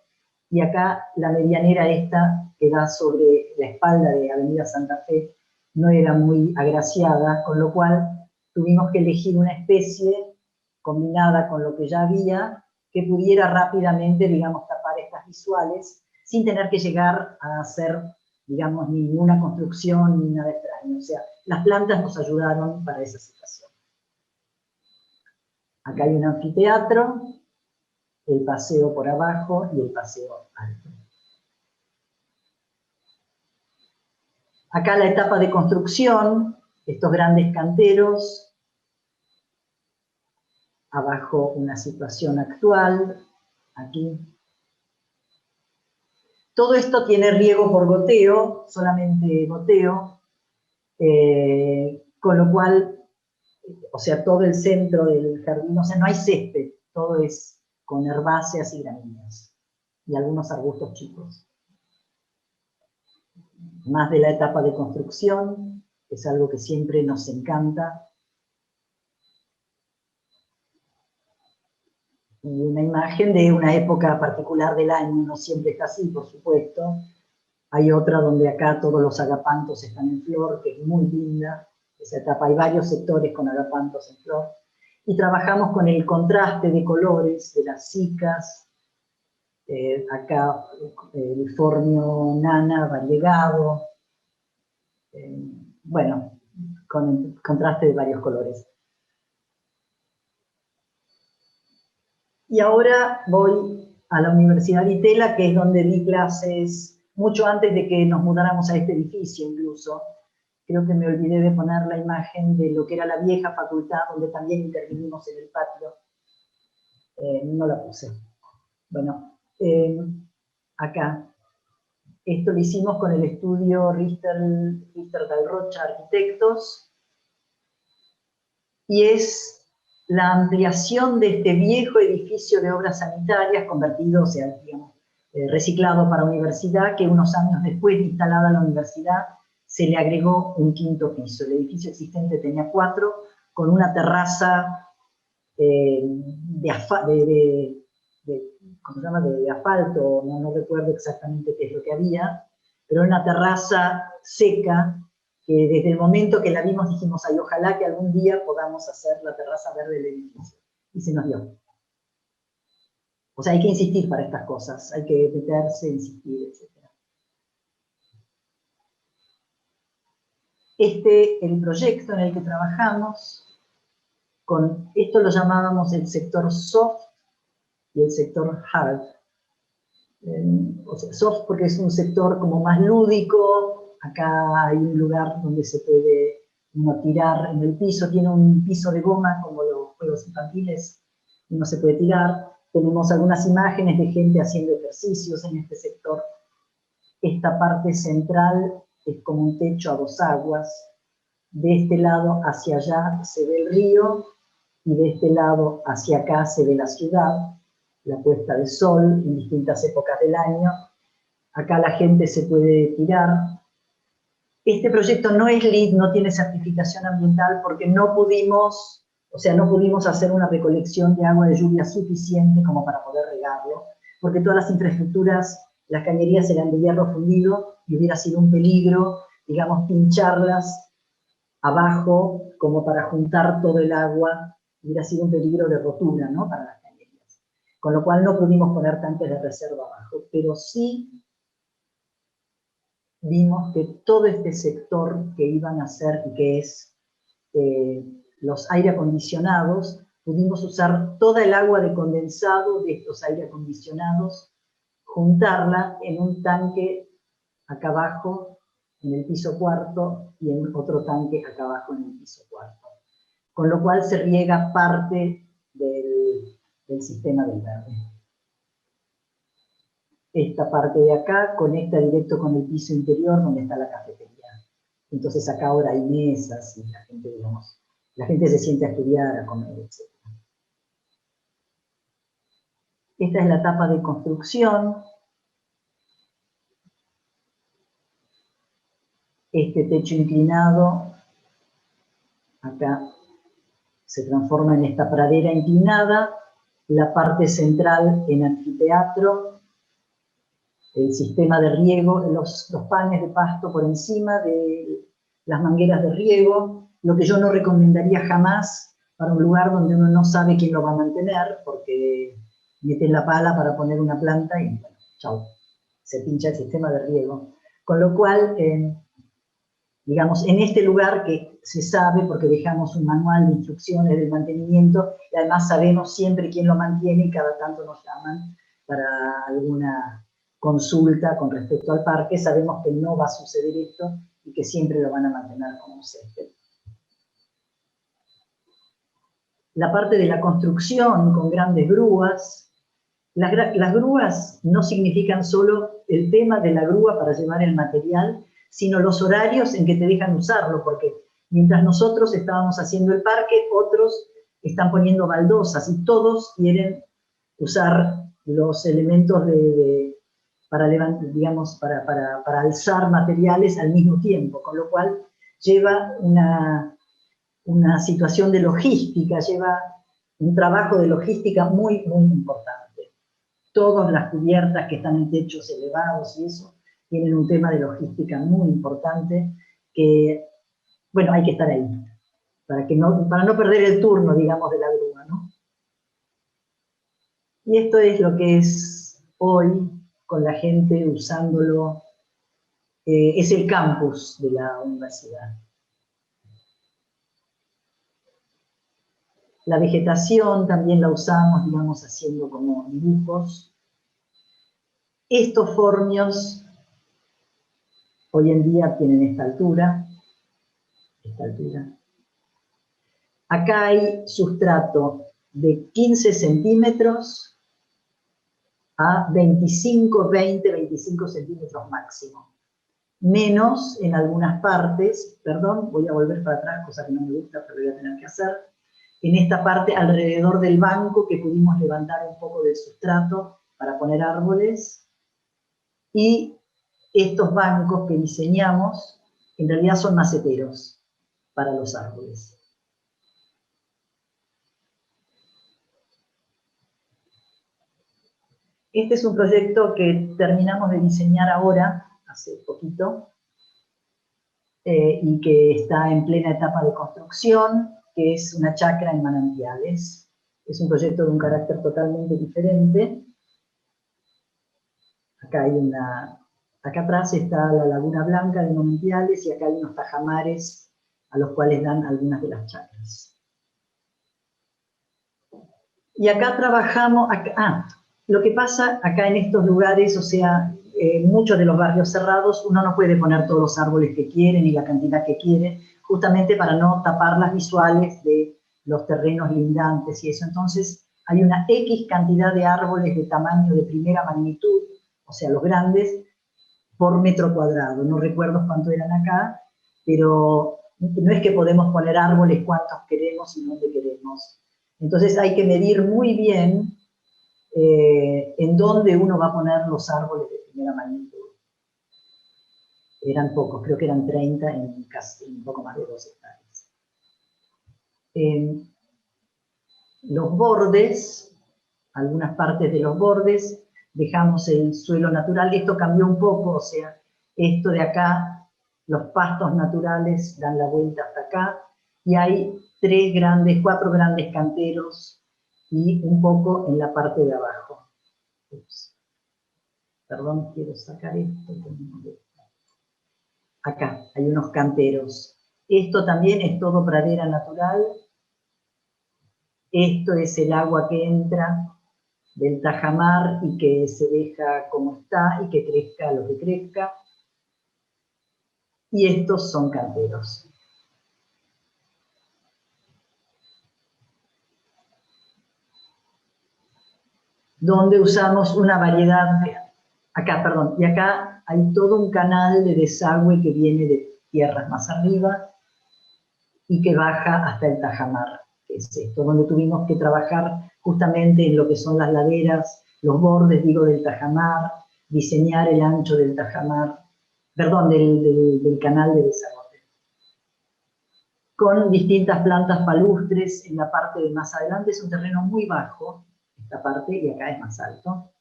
y acá la medianera esta que da sobre la espalda de Avenida Santa Fe no era muy agraciada, con lo cual tuvimos que elegir una especie combinada con lo que ya había, que pudiera rápidamente, digamos, tapar estas visuales, sin tener que llegar a hacer, digamos, ninguna construcción ni nada extraño. O sea, las plantas nos ayudaron para esa situación. Acá hay un anfiteatro, el paseo por abajo y el paseo alto. Acá la etapa de construcción, estos grandes canteros, abajo una situación actual, aquí. Todo esto tiene riego por goteo, solamente goteo, con lo cual, o sea, todo el centro del jardín, o sea, no hay césped, todo es con herbáceas y gramíneas, y algunos arbustos chicos. más de la etapa de construcción, que es algo que siempre nos encanta. Y una imagen de una época particular del año, no siempre está así, por supuesto. Hay otra donde acá todos los agapantos están en flor, que es muy linda. Esa etapa hay varios sectores con agapantos en flor. Y trabajamos con el contraste de colores de las cicas. Acá el formio nana variegado. Bueno, con el contraste de varios colores. Y ahora voy a la Universidad de Itela, que es donde di clases mucho antes de que nos mudáramos a este edificio incluso. Creo que me olvidé de poner la imagen de lo que era la vieja facultad, donde también intervinimos en el patio. No la puse. Bueno, acá. Esto lo hicimos con el estudio Richter Dalrocha Arquitectos. Y es la ampliación de este viejo edificio de obras sanitarias, convertido, o sea, digamos, reciclado para universidad, que unos años después de instalada la universidad, se le agregó un quinto piso. El edificio existente tenía 4, con una terraza ¿cómo se llama? De asfalto, no recuerdo exactamente qué es lo que había, pero una terraza seca, que desde el momento que la vimos dijimos, ay, ojalá que algún día podamos hacer la terraza verde del edificio. Y se nos dio. O sea, hay que insistir para estas cosas, hay que meterse, insistir, etc. El proyecto en el que trabajamos, esto lo llamábamos el sector soft y el sector hard. O sea, soft porque es un sector como más lúdico. Acá hay un lugar donde se puede uno tirar en el piso, tiene un piso de goma como los juegos infantiles, uno se puede tirar. Tenemos algunas imágenes de gente haciendo ejercicios en este sector. Esta parte central es como un techo a 2 aguas. De este lado hacia allá se ve el río y de este lado hacia acá se ve la ciudad, la puesta de sol en distintas épocas del año. Acá la gente se puede tirar. Este proyecto no es LEED, no tiene certificación ambiental porque no pudimos hacer una recolección de agua de lluvia suficiente como para poder regarlo, porque todas las infraestructuras, las cañerías eran de hierro fundido y hubiera sido un peligro, digamos, pincharlas abajo como para juntar todo el agua, hubiera sido un peligro de rotura, ¿no?, para las cañerías. Con lo cual no pudimos poner tanques de reserva abajo, pero sí vimos que todo este sector que iban a hacer y que es los aire acondicionados, pudimos usar toda el agua de condensado de estos aire acondicionados, juntarla en un tanque acá abajo, en el piso 4, y en otro tanque acá abajo en el piso 4. Con lo cual se riega parte del sistema del verde. Esta parte de acá conecta directo con el piso interior donde está la cafetería. Entonces acá ahora hay mesas y la gente, digamos, la gente se siente a estudiar, a comer, etc. Esta es la etapa de construcción. Este techo inclinado, acá se transforma en esta pradera inclinada, la parte central en anfiteatro, el sistema de riego, los panes de pasto por encima de las mangueras de riego, lo que yo no recomendaría jamás para un lugar donde uno no sabe quién lo va a mantener, porque meten la pala para poner una planta y bueno, chau, se pincha el sistema de riego. Con lo cual, digamos, en este lugar que se sabe, porque dejamos un manual de instrucciones del mantenimiento, y además sabemos siempre quién lo mantiene y cada tanto nos llaman para alguna consulta con respecto al parque, sabemos que no va a suceder esto y que siempre lo van a mantener como un césped. La parte de la construcción con grandes grúas. Las grúas no significan solo el tema de la grúa para llevar el material, sino los horarios en que te dejan usarlo, porque mientras nosotros estábamos haciendo el parque, otros están poniendo baldosas y todos quieren usar los elementos de digamos, para alzar materiales al mismo tiempo, con lo cual lleva una situación de logística, lleva un trabajo de logística muy, muy importante. Todas las cubiertas que están en techos elevados y eso, tienen un tema de logística muy importante que, bueno, hay que estar ahí, para no perder el turno, digamos, de la grúa, ¿no? Y esto es lo que es hoy, con la gente usándolo, es el campus de la universidad. La vegetación también la usamos, digamos, haciendo como dibujos. Estos formios hoy en día tienen esta altura. Acá hay sustrato de 15 centímetros a 25 centímetros máximo. Menos en algunas partes, perdón, voy a volver para atrás, cosa que no me gusta, pero voy a tener que hacer. En esta parte, alrededor del banco, que pudimos levantar un poco del sustrato para poner árboles. Y estos bancos que diseñamos, en realidad son maceteros para los árboles. Este es un proyecto que terminamos de diseñar ahora, hace poquito, y que está en plena etapa de construcción, que es una chacra en Manantiales. Es un proyecto de un carácter totalmente diferente. Acá atrás está la Laguna Blanca de Manantiales y acá hay unos tajamares a los cuales dan algunas de las chacras. Y acá trabajamos, lo que pasa acá en estos lugares, o sea, muchos de los barrios cerrados, uno no puede poner todos los árboles que quiere ni la cantidad que quiere, justamente para no tapar las visuales de los terrenos lindantes y eso. Entonces hay una X cantidad de árboles de tamaño de primera magnitud, o sea, los grandes, por metro cuadrado. No recuerdo cuánto eran acá, pero no es que podemos poner árboles cuantos queremos y dónde queremos. Entonces hay que medir muy bien en dónde uno va a poner los árboles de primera magnitud. Eran pocos, creo que eran 30 en casi un poco más de 2 hectáreas. Los bordes, algunas partes de los bordes, dejamos el suelo natural, y esto cambió un poco, o sea, esto de acá, los pastos naturales dan la vuelta hasta acá, y hay 4 grandes canteros, y un poco en la parte de abajo. Ups. Perdón, quiero sacar esto. Acá hay unos canteros. Esto también es todo pradera natural. Esto es el agua que entra del tajamar y que se deja como está y que crezca lo que crezca. Y estos son canteros. Donde usamos una variedad de... y acá hay todo un canal de desagüe que viene de tierras más arriba y que baja hasta el tajamar, que es esto, donde tuvimos que trabajar justamente en lo que son las laderas, los bordes, digo, del tajamar, diseñar el ancho del tajamar, perdón, del canal de desagüe. Con distintas plantas palustres en la parte de más adelante, es un terreno muy bajo, esta parte, y acá es más alto,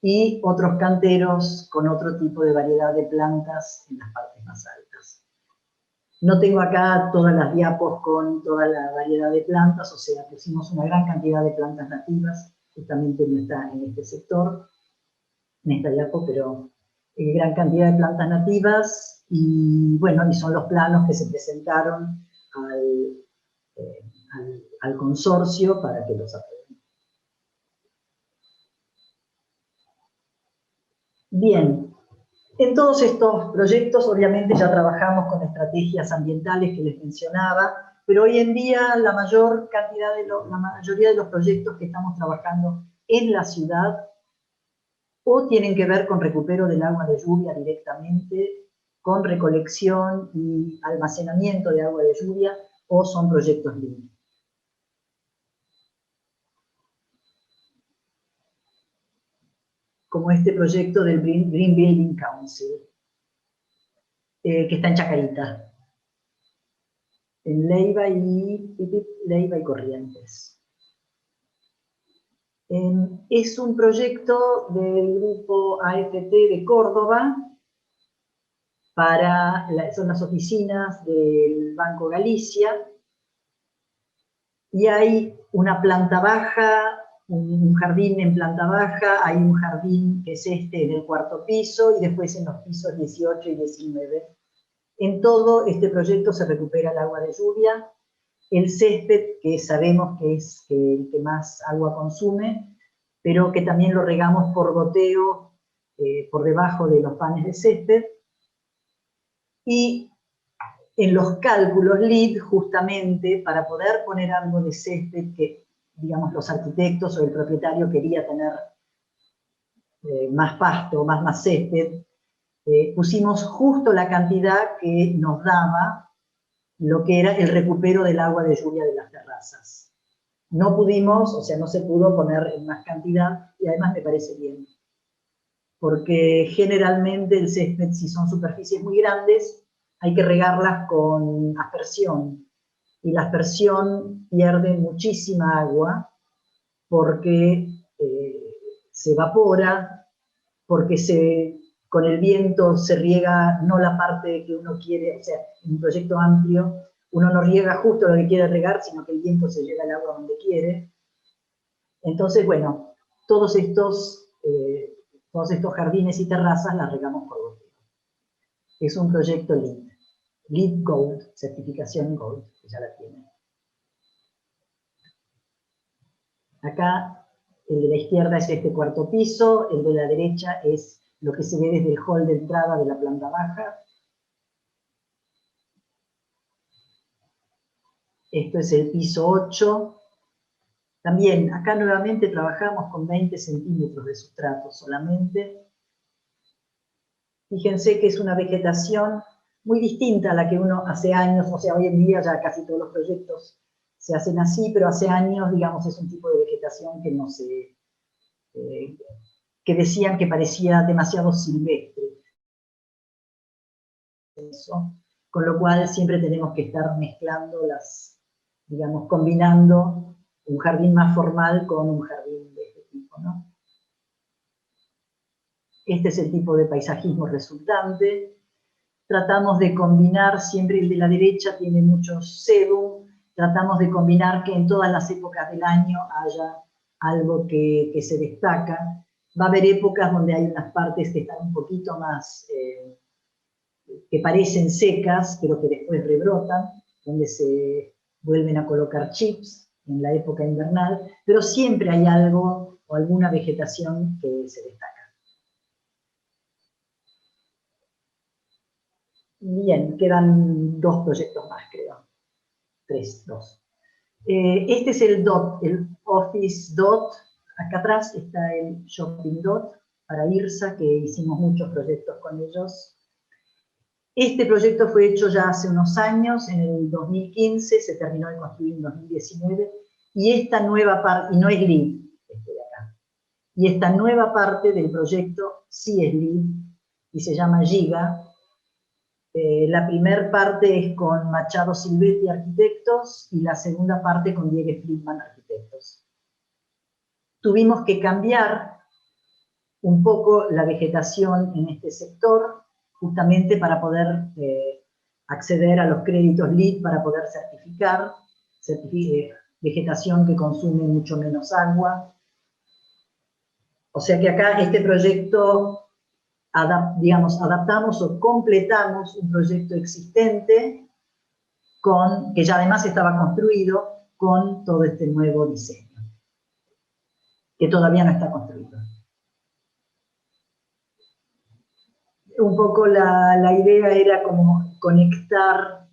y otros canteros con otro tipo de variedad de plantas en las partes más altas. No tengo acá todas las diapos con toda la variedad de plantas, o sea, pusimos una gran cantidad de plantas nativas, justamente no está en este sector, en esta diapo, pero gran cantidad de plantas nativas, y bueno, y son los planos que se presentaron al consorcio para que los aprueben. Bien, en todos estos proyectos obviamente ya trabajamos con estrategias ambientales que les mencionaba, pero hoy en día la mayoría de los proyectos que estamos trabajando en la ciudad o tienen que ver con recupero del agua de lluvia directamente, con recolección y almacenamiento de agua de lluvia, o son proyectos LEED. como este proyecto del Green Building Council, que está en Chacarita, en Leiva y Corrientes. Es un proyecto del grupo AFT de Córdoba, son las oficinas del Banco Galicia, y hay una planta baja, un jardín en planta baja, hay un jardín que es este en el cuarto piso, y después en los pisos 18 y 19. En todo este proyecto se recupera el agua de lluvia, el césped, que sabemos que es el que más agua consume, pero que también lo regamos por goteo por debajo de los panes de césped, y en los cálculos LEED, justamente, para poder poner algo de césped que, digamos, los arquitectos o el propietario quería tener más pasto, más césped, pusimos justo la cantidad que nos daba lo que era el recupero del agua de lluvia de las terrazas. No pudimos, o sea, no se pudo poner en más cantidad, y además me parece bien. Porque generalmente el césped, si son superficies muy grandes, hay que regarlas con aspersión. Y la aspersión pierde muchísima agua porque se evapora, porque con el viento se riega no la parte que uno quiere, o sea, en un proyecto amplio, uno no riega justo lo que quiere regar, sino que el viento se lleva el agua donde quiere. Entonces, bueno, todos estos jardines y terrazas las regamos por goteo. Es un proyecto LEED. LEED Gold, certificación Gold, que ya la tiene. Acá, el de la izquierda es este cuarto piso, el de la derecha es lo que se ve desde el hall de entrada de la planta baja. Esto es el piso 8. También, acá nuevamente trabajamos con 20 centímetros de sustrato solamente. Fíjense que es una vegetación muy distinta a la que uno hace años, o sea, hoy en día ya casi todos los proyectos se hacen así, pero hace años, digamos, es un tipo de vegetación que no se... que decían que parecía demasiado silvestre. Eso. Con lo cual siempre tenemos que estar mezclando digamos, combinando un jardín más formal con un jardín de este tipo, ¿no? Este es el tipo de paisajismo resultante. Tratamos de combinar, siempre el de la derecha tiene muchos sedum, tratamos de combinar que en todas las épocas del año haya algo que se destaca. Va a haber épocas donde hay unas partes que están un poquito más, que parecen secas, pero que después rebrotan, donde se vuelven a colocar chips en la época invernal, pero siempre hay algo o alguna vegetación que se destaca. Bien, quedan 2 proyectos más, creo. 2. Este es el DOT, el Office DOT. Acá atrás está el Shopping DOT para IRSA, que hicimos muchos proyectos con ellos. Este proyecto fue hecho ya hace unos años, en el 2015, se terminó de construir en 2019, y esta nueva parte, y no es LEED, este de acá, y esta nueva parte del proyecto sí es LEED, y se llama Giga. La primera parte es con Machado Silvetti Arquitectos y la segunda parte con Diego Friedman Arquitectos. Tuvimos que cambiar un poco la vegetación en este sector, justamente para poder acceder a los créditos LEED, para poder certificar vegetación que consume mucho menos agua. O sea que acá este proyecto, digamos, adaptamos o completamos un proyecto existente que ya además estaba construido con todo este nuevo diseño, que todavía no está construido. Un poco la idea era como conectar,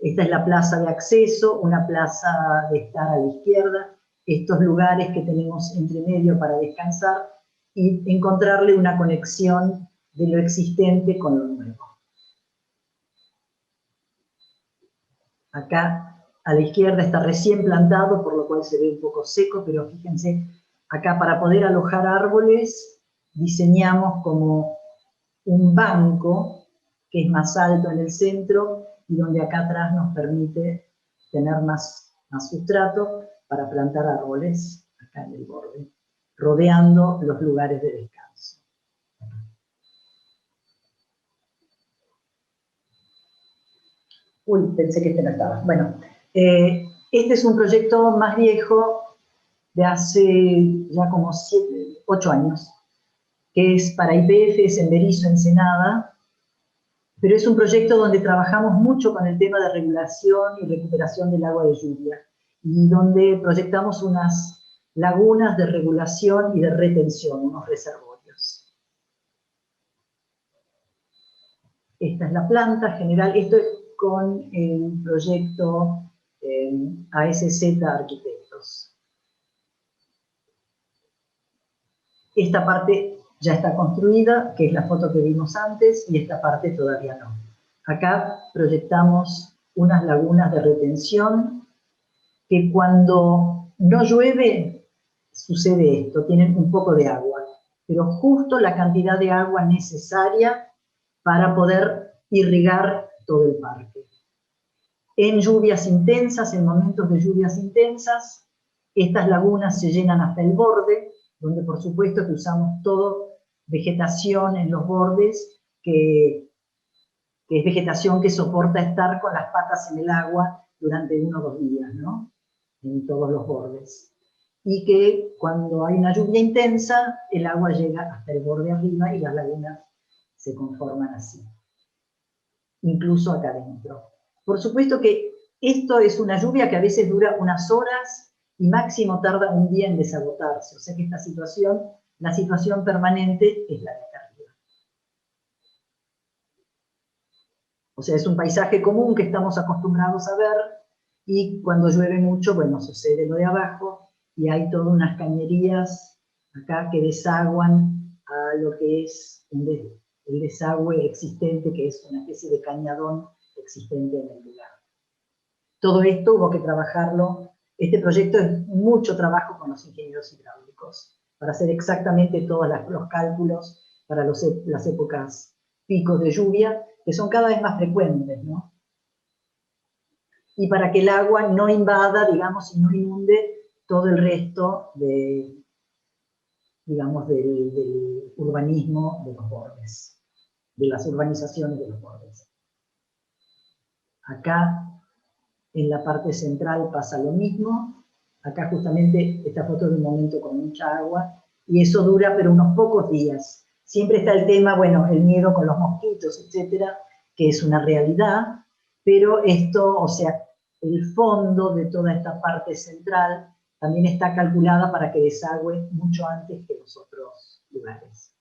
esta es la plaza de acceso, una plaza de estar a la izquierda, estos lugares que tenemos entre medio para descansar, y encontrarle una conexión de lo existente con lo nuevo. Acá a la izquierda está recién plantado, por lo cual se ve un poco seco, pero fíjense, acá para poder alojar árboles, diseñamos como un banco que es más alto en el centro y donde acá atrás nos permite tener más sustrato para plantar árboles acá en el borde, rodeando los lugares de descanso. Uy, pensé que este no estaba. Bueno, este es un proyecto más viejo, de hace ya como 8 años, que es para YPF, es en Berisso, Ensenada, pero es un proyecto donde trabajamos mucho con el tema de regulación y recuperación del agua de lluvia, y donde proyectamos unas lagunas de regulación y de retención, unos reservorios. Esta es la planta general, esto es con el proyecto ASZ Arquitectos. Esta parte ya está construida, que es la foto que vimos antes, y esta parte todavía no. Acá proyectamos unas lagunas de retención que cuando no llueve sucede esto, tienen un poco de agua, pero justo la cantidad de agua necesaria para poder irrigar todo el parque. En lluvias intensas, en momentos de lluvias intensas, estas lagunas se llenan hasta el borde, donde por supuesto que usamos todo vegetación en los bordes, que es vegetación que soporta estar con las patas en el agua durante 1 o 2 días, ¿no? En todos los bordes. Y que cuando hay una lluvia intensa, el agua llega hasta el borde arriba y las lagunas se conforman así. Incluso acá adentro. Por supuesto que esto es una lluvia que a veces dura unas horas y máximo tarda un día en desagotarse. O sea que esta situación, la situación permanente es la de acá arriba. O sea, es un paisaje común que estamos acostumbrados a ver, y cuando llueve mucho, bueno, sucede lo de abajo, y hay todas unas cañerías acá que desaguan a lo que es el desagüe existente, que es una especie de cañadón existente en el lugar. Todo esto hubo que trabajarlo. Este proyecto es mucho trabajo con los ingenieros hidráulicos, para hacer exactamente todos los cálculos para las épocas picos de lluvia, que son cada vez más frecuentes, ¿no? Y para que el agua no invada, digamos, y no inunde todo el resto de, digamos, del urbanismo de los bordes, de las urbanizaciones de los bordes. Acá, en la parte central, pasa lo mismo. Acá justamente esta foto de un momento con mucha agua, y eso dura pero unos pocos días. Siempre está el tema, bueno, el miedo con los mosquitos, etcétera, que es una realidad, pero esto, o sea, el fondo de toda esta parte central también está calculada para que desagüe mucho antes que los otros lugares.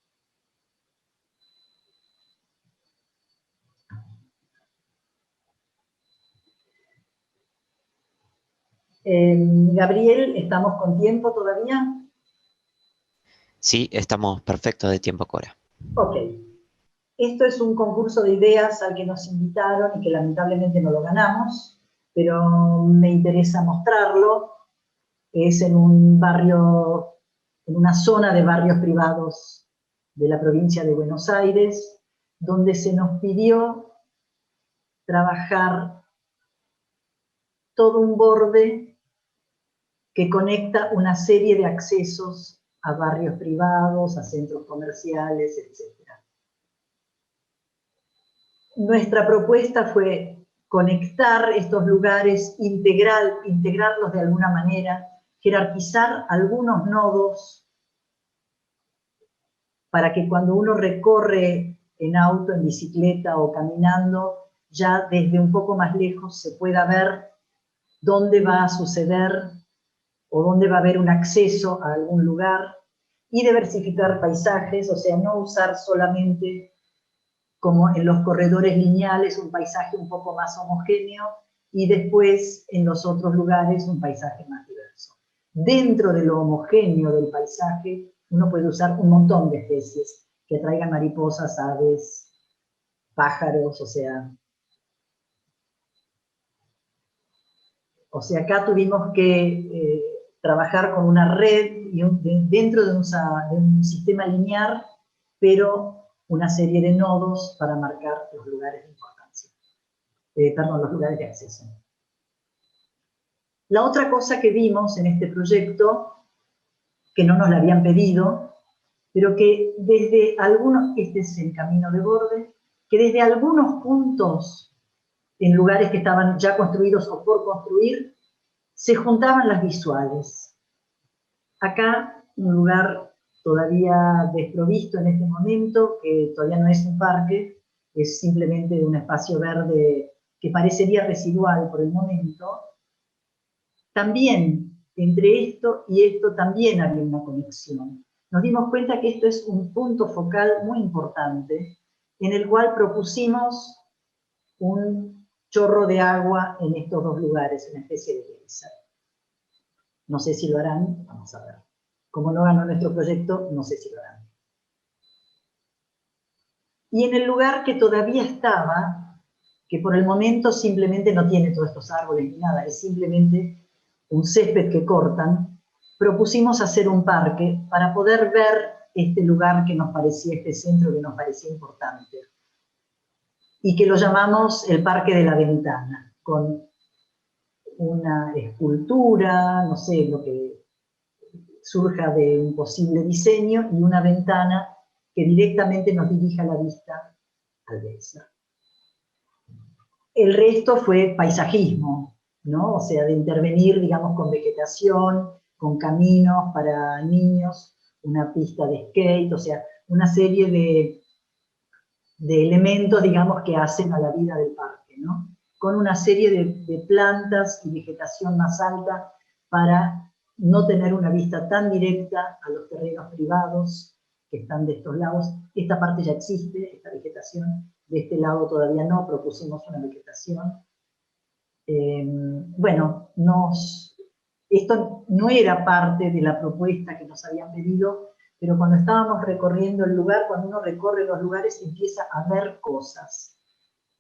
Gabriel, ¿estamos con tiempo todavía? Sí, estamos perfectos de tiempo, Cora. Ok. Esto es un concurso de ideas al que nos invitaron y que lamentablemente no lo ganamos, pero me interesa mostrarlo. Es en un barrio, en una zona de barrios privados de la provincia de Buenos Aires, donde se nos pidió trabajar todo un borde que conecta una serie de accesos a barrios privados, a centros comerciales, etc. Nuestra propuesta fue conectar estos lugares, integrarlos de alguna manera, jerarquizar algunos nodos para que cuando uno recorre en auto, en bicicleta o caminando, ya desde un poco más lejos se pueda ver dónde va a suceder o dónde va a haber un acceso a algún lugar, y diversificar paisajes, o sea, no usar solamente como en los corredores lineales un paisaje un poco más homogéneo, y después en los otros lugares un paisaje más diverso. Dentro de lo homogéneo del paisaje uno puede usar un montón de especies que atraigan mariposas, aves, pájaros, o sea, acá tuvimos que trabajar con una red y dentro de un sistema lineal, pero una serie de nodos para marcar los lugares de importancia. Perdón, los lugares de acceso. La otra cosa que vimos en este proyecto, que no nos la habían pedido, pero que desde algunos, este es el camino de borde, que desde algunos puntos, en lugares que estaban ya construidos o por construir, se juntaban las visuales. Acá, un lugar todavía desprovisto en este momento, que todavía no es un parque, es simplemente un espacio verde que parecería residual por el momento. También, entre esto y esto, también había una conexión. Nos dimos cuenta que esto es un punto focal muy importante, en el cual propusimos un chorro de agua en estos dos lugares, una especie de geyser. No sé si lo harán, vamos a ver. Como no ganó nuestro proyecto, no sé si lo harán. Y en el lugar que todavía estaba, que por el momento simplemente no tiene todos estos árboles ni nada, es simplemente un césped que cortan, propusimos hacer un parque para poder ver este lugar que nos parecía, este centro que nos parecía importante. Y que lo llamamos el Parque de la Ventana, con una escultura, no sé, lo que surja de un posible diseño, y una ventana que directamente nos dirija la vista al geyser. El resto fue paisajismo, ¿no? O sea, de intervenir, digamos, con vegetación, con caminos para niños, una pista de skate, o sea, una serie de elementos, digamos, que hacen a la vida del parque, ¿no? Con una serie de plantas y vegetación más alta para no tener una vista tan directa a los terrenos privados que están de estos lados. Esta parte ya existe, esta vegetación, de este lado todavía no, propusimos una vegetación. Bueno, esto no era parte de la propuesta que nos habían pedido, pero cuando estábamos recorriendo el lugar, cuando uno recorre los lugares, empieza a ver cosas.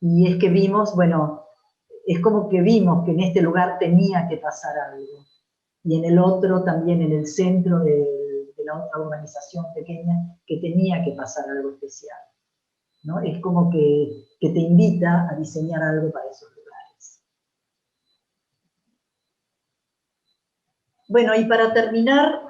Y es que vimos, bueno, es como que vimos que en este lugar tenía que pasar algo. Y en el otro, también en el centro de la otra urbanización pequeña, que tenía que pasar algo especial, ¿no? Es como que te invita a diseñar algo para esos lugares. Bueno, y para terminar,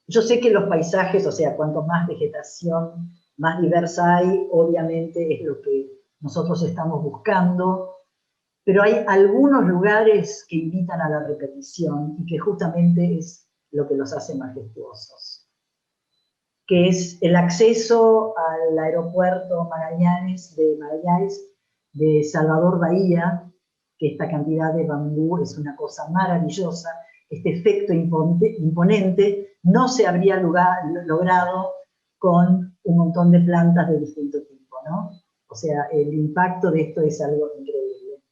yo sé que los paisajes, o sea, cuanto más vegetación, más diversa hay, obviamente es lo que nosotros estamos buscando, pero hay algunos lugares que invitan a la repetición y que justamente es lo que los hace majestuosos, que es el acceso al aeropuerto Magallanes de Salvador Bahía, que esta cantidad de bambú es una cosa maravillosa. Este efecto imponente no se habría logrado con un montón de plantas de distinto tipo, ¿no? O sea, el impacto de esto es algo increíble.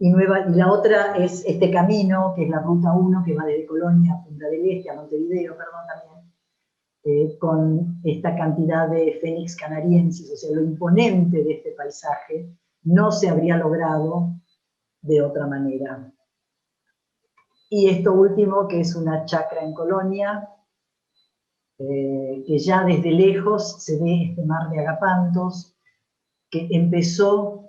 Y la otra es este camino, que es la Ruta 1, que va desde Colonia a Punta del Este, a Montevideo, perdón, también, con esta cantidad de fénix canariensis, o sea, lo imponente de este paisaje no se habría logrado de otra manera. Y esto último, que es una chacra en Colonia, que ya desde lejos se ve este mar de agapantos, que empezó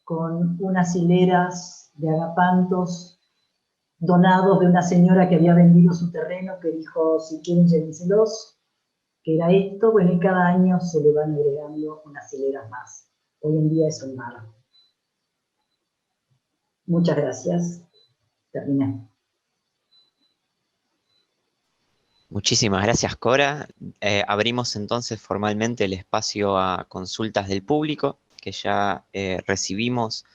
con unas hileras de agapantos donados de una señora que había vendido su terreno, que dijo, si quieren llévenselos, que era esto. Bueno, y cada año se le van agregando unas hileras más. Hoy en día es un mar. Muchas gracias. Terminé. Muchísimas gracias, Cora. Abrimos entonces formalmente el espacio a consultas del público, que ya recibimos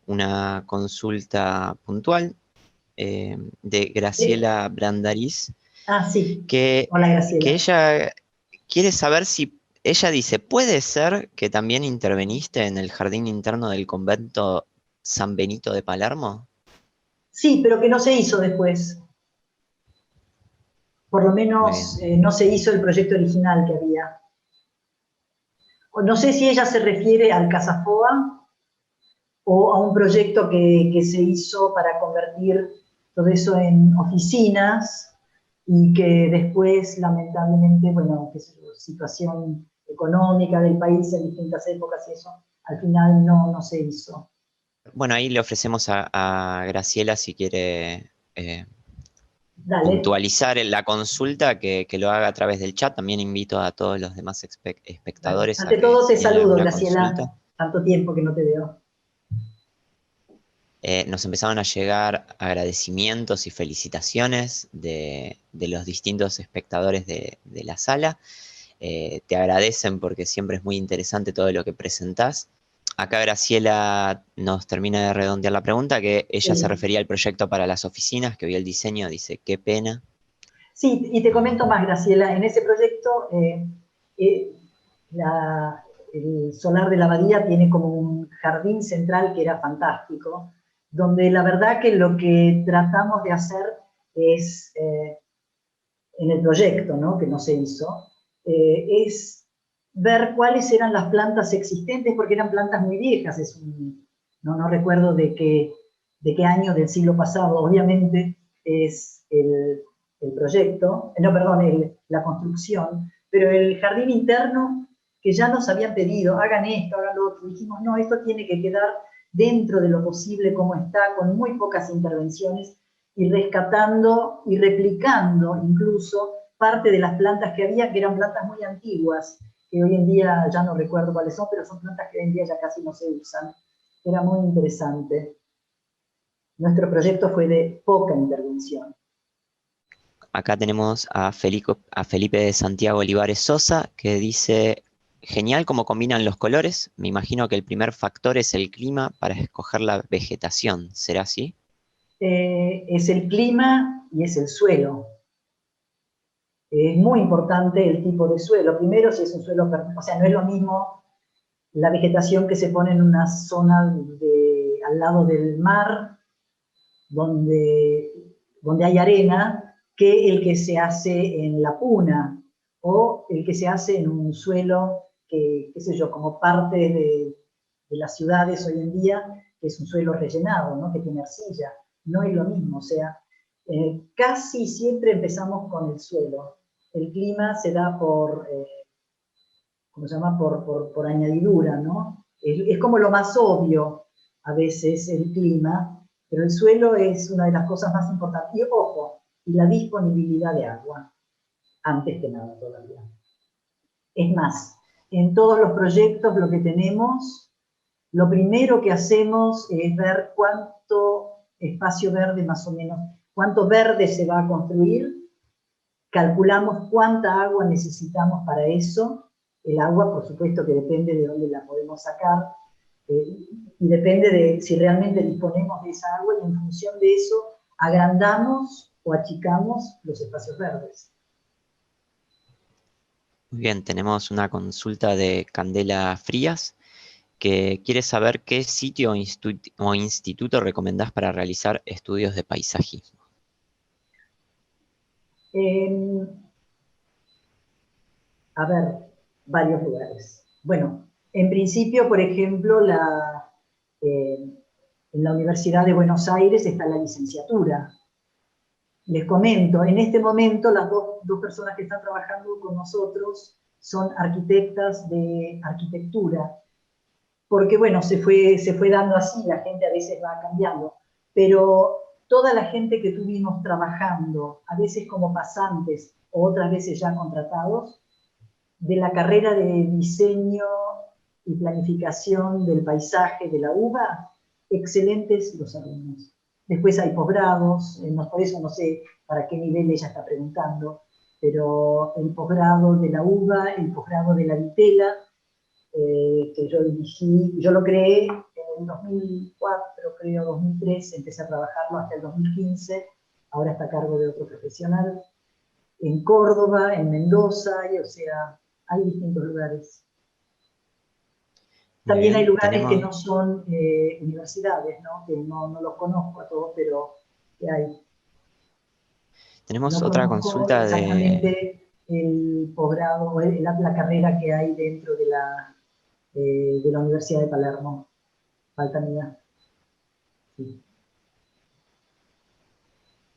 una consulta puntual de Graciela Brandariz, Ah, sí. que Hola, Graciela. ella quiere saber si, ella dice, ¿puede ser que también interveniste en el jardín interno del convento San Benito de Palermo? Sí, pero que no se hizo después. Por lo Muy menos bien. no se hizo el proyecto original que había. O no sé si ella se refiere al Casafoa, o a un proyecto que se hizo para convertir todo eso en oficinas y que después, lamentablemente, bueno, qué sé yo, situación económica del país en distintas épocas y eso, al final no se hizo. Bueno, ahí le ofrecemos a Graciela si quiere Dale, puntualizar la consulta, que lo haga a través del chat. También invito a todos los demás dale. espectadores a Ante que todo si te tienen saludo, alguna consulta. Graciela, tanto tiempo que no te veo. Nos empezaron a llegar agradecimientos y felicitaciones de los distintos espectadores de la sala. Te agradecen porque siempre es muy interesante todo lo que presentás. Acá Graciela nos termina de redondear la pregunta, que ella se Sí. refería al proyecto para las oficinas, que vio el diseño, dice, qué pena. Sí, y te comento más, Graciela, en ese proyecto eh, el solar de la abadía tiene como un jardín central que era fantástico, donde la verdad que lo que tratamos de hacer es, en el proyecto, ¿no? Que no se hizo, es ver cuáles eran las plantas existentes, porque eran plantas muy viejas, no recuerdo de qué año del siglo pasado, obviamente es el proyecto, no, perdón, la construcción, pero el jardín interno que ya nos habían pedido, hagan esto, hagan lo otro, dijimos, no, esto tiene que quedar dentro de lo posible como está, con muy pocas intervenciones, y rescatando y replicando incluso parte de las plantas que había, que eran plantas muy antiguas, que hoy en día ya no recuerdo cuáles son, pero son plantas que hoy en día ya casi no se usan. Era muy interesante. Nuestro proyecto fue de poca intervención. Acá tenemos a Felipe de Santiago Olivares Sosa, que dice, genial cómo combinan los colores. Me imagino que el primer factor es el clima para escoger la vegetación. ¿Será así? Es el clima y es el suelo. Es muy importante el tipo de suelo. Primero, si es un suelo, o sea, no es lo mismo la vegetación que se pone en una zona al lado del mar, donde, donde hay arena, que el que se hace en la puna, o el que se hace en un suelo que, qué sé yo, como parte de las ciudades hoy en día, que es un suelo rellenado, ¿no? Que tiene arcilla. No es lo mismo, o sea, casi siempre empezamos con el suelo. El clima se da ¿cómo se llama? Por añadidura, ¿no? Es como lo más obvio a veces el clima, pero el suelo es una de las cosas más importantes. Y ojo, y la disponibilidad de agua, antes que nada todavía. Es más, en todos los proyectos lo que tenemos, lo primero que hacemos es ver cuánto espacio verde más o menos, cuánto verde se va a construir, calculamos cuánta agua necesitamos para eso. El agua, por supuesto, que depende de dónde la podemos sacar, y depende de si realmente disponemos de esa agua, y en función de eso agrandamos o achicamos los espacios verdes. Muy bien, tenemos una consulta de Candela Frías, que quiere saber qué sitio o instituto recomendás para realizar estudios de paisajismo. Eh, a ver, varios lugares. Bueno, en principio, por ejemplo, en la Universidad de Buenos Aires está la licenciatura. Les comento, en este momento las dos personas que están trabajando con nosotros son arquitectas de arquitectura, porque bueno, se fue dando así, la gente a veces va cambiando, pero toda la gente que tuvimos trabajando, a veces como pasantes o otras veces ya contratados, de la carrera de diseño y planificación del paisaje de la UBA, excelentes los alumnos. Después hay posgrados, por eso no sé para qué nivel ella está preguntando, pero el posgrado de la UBA, el posgrado de la Vitela, que yo dirigí, yo lo creé en el 2004, creo, 2003, empecé a trabajarlo hasta el 2015, ahora está a cargo de otro profesional, en Córdoba, en Mendoza, o sea, hay distintos lugares. Muy También hay bien, lugares que no son universidades, ¿no? Que no los conozco a todos, pero que hay. tenemos No otra conozco consulta de... exactamente el posgrado, la carrera que hay dentro de la Universidad de Palermo. falta mía. Sí.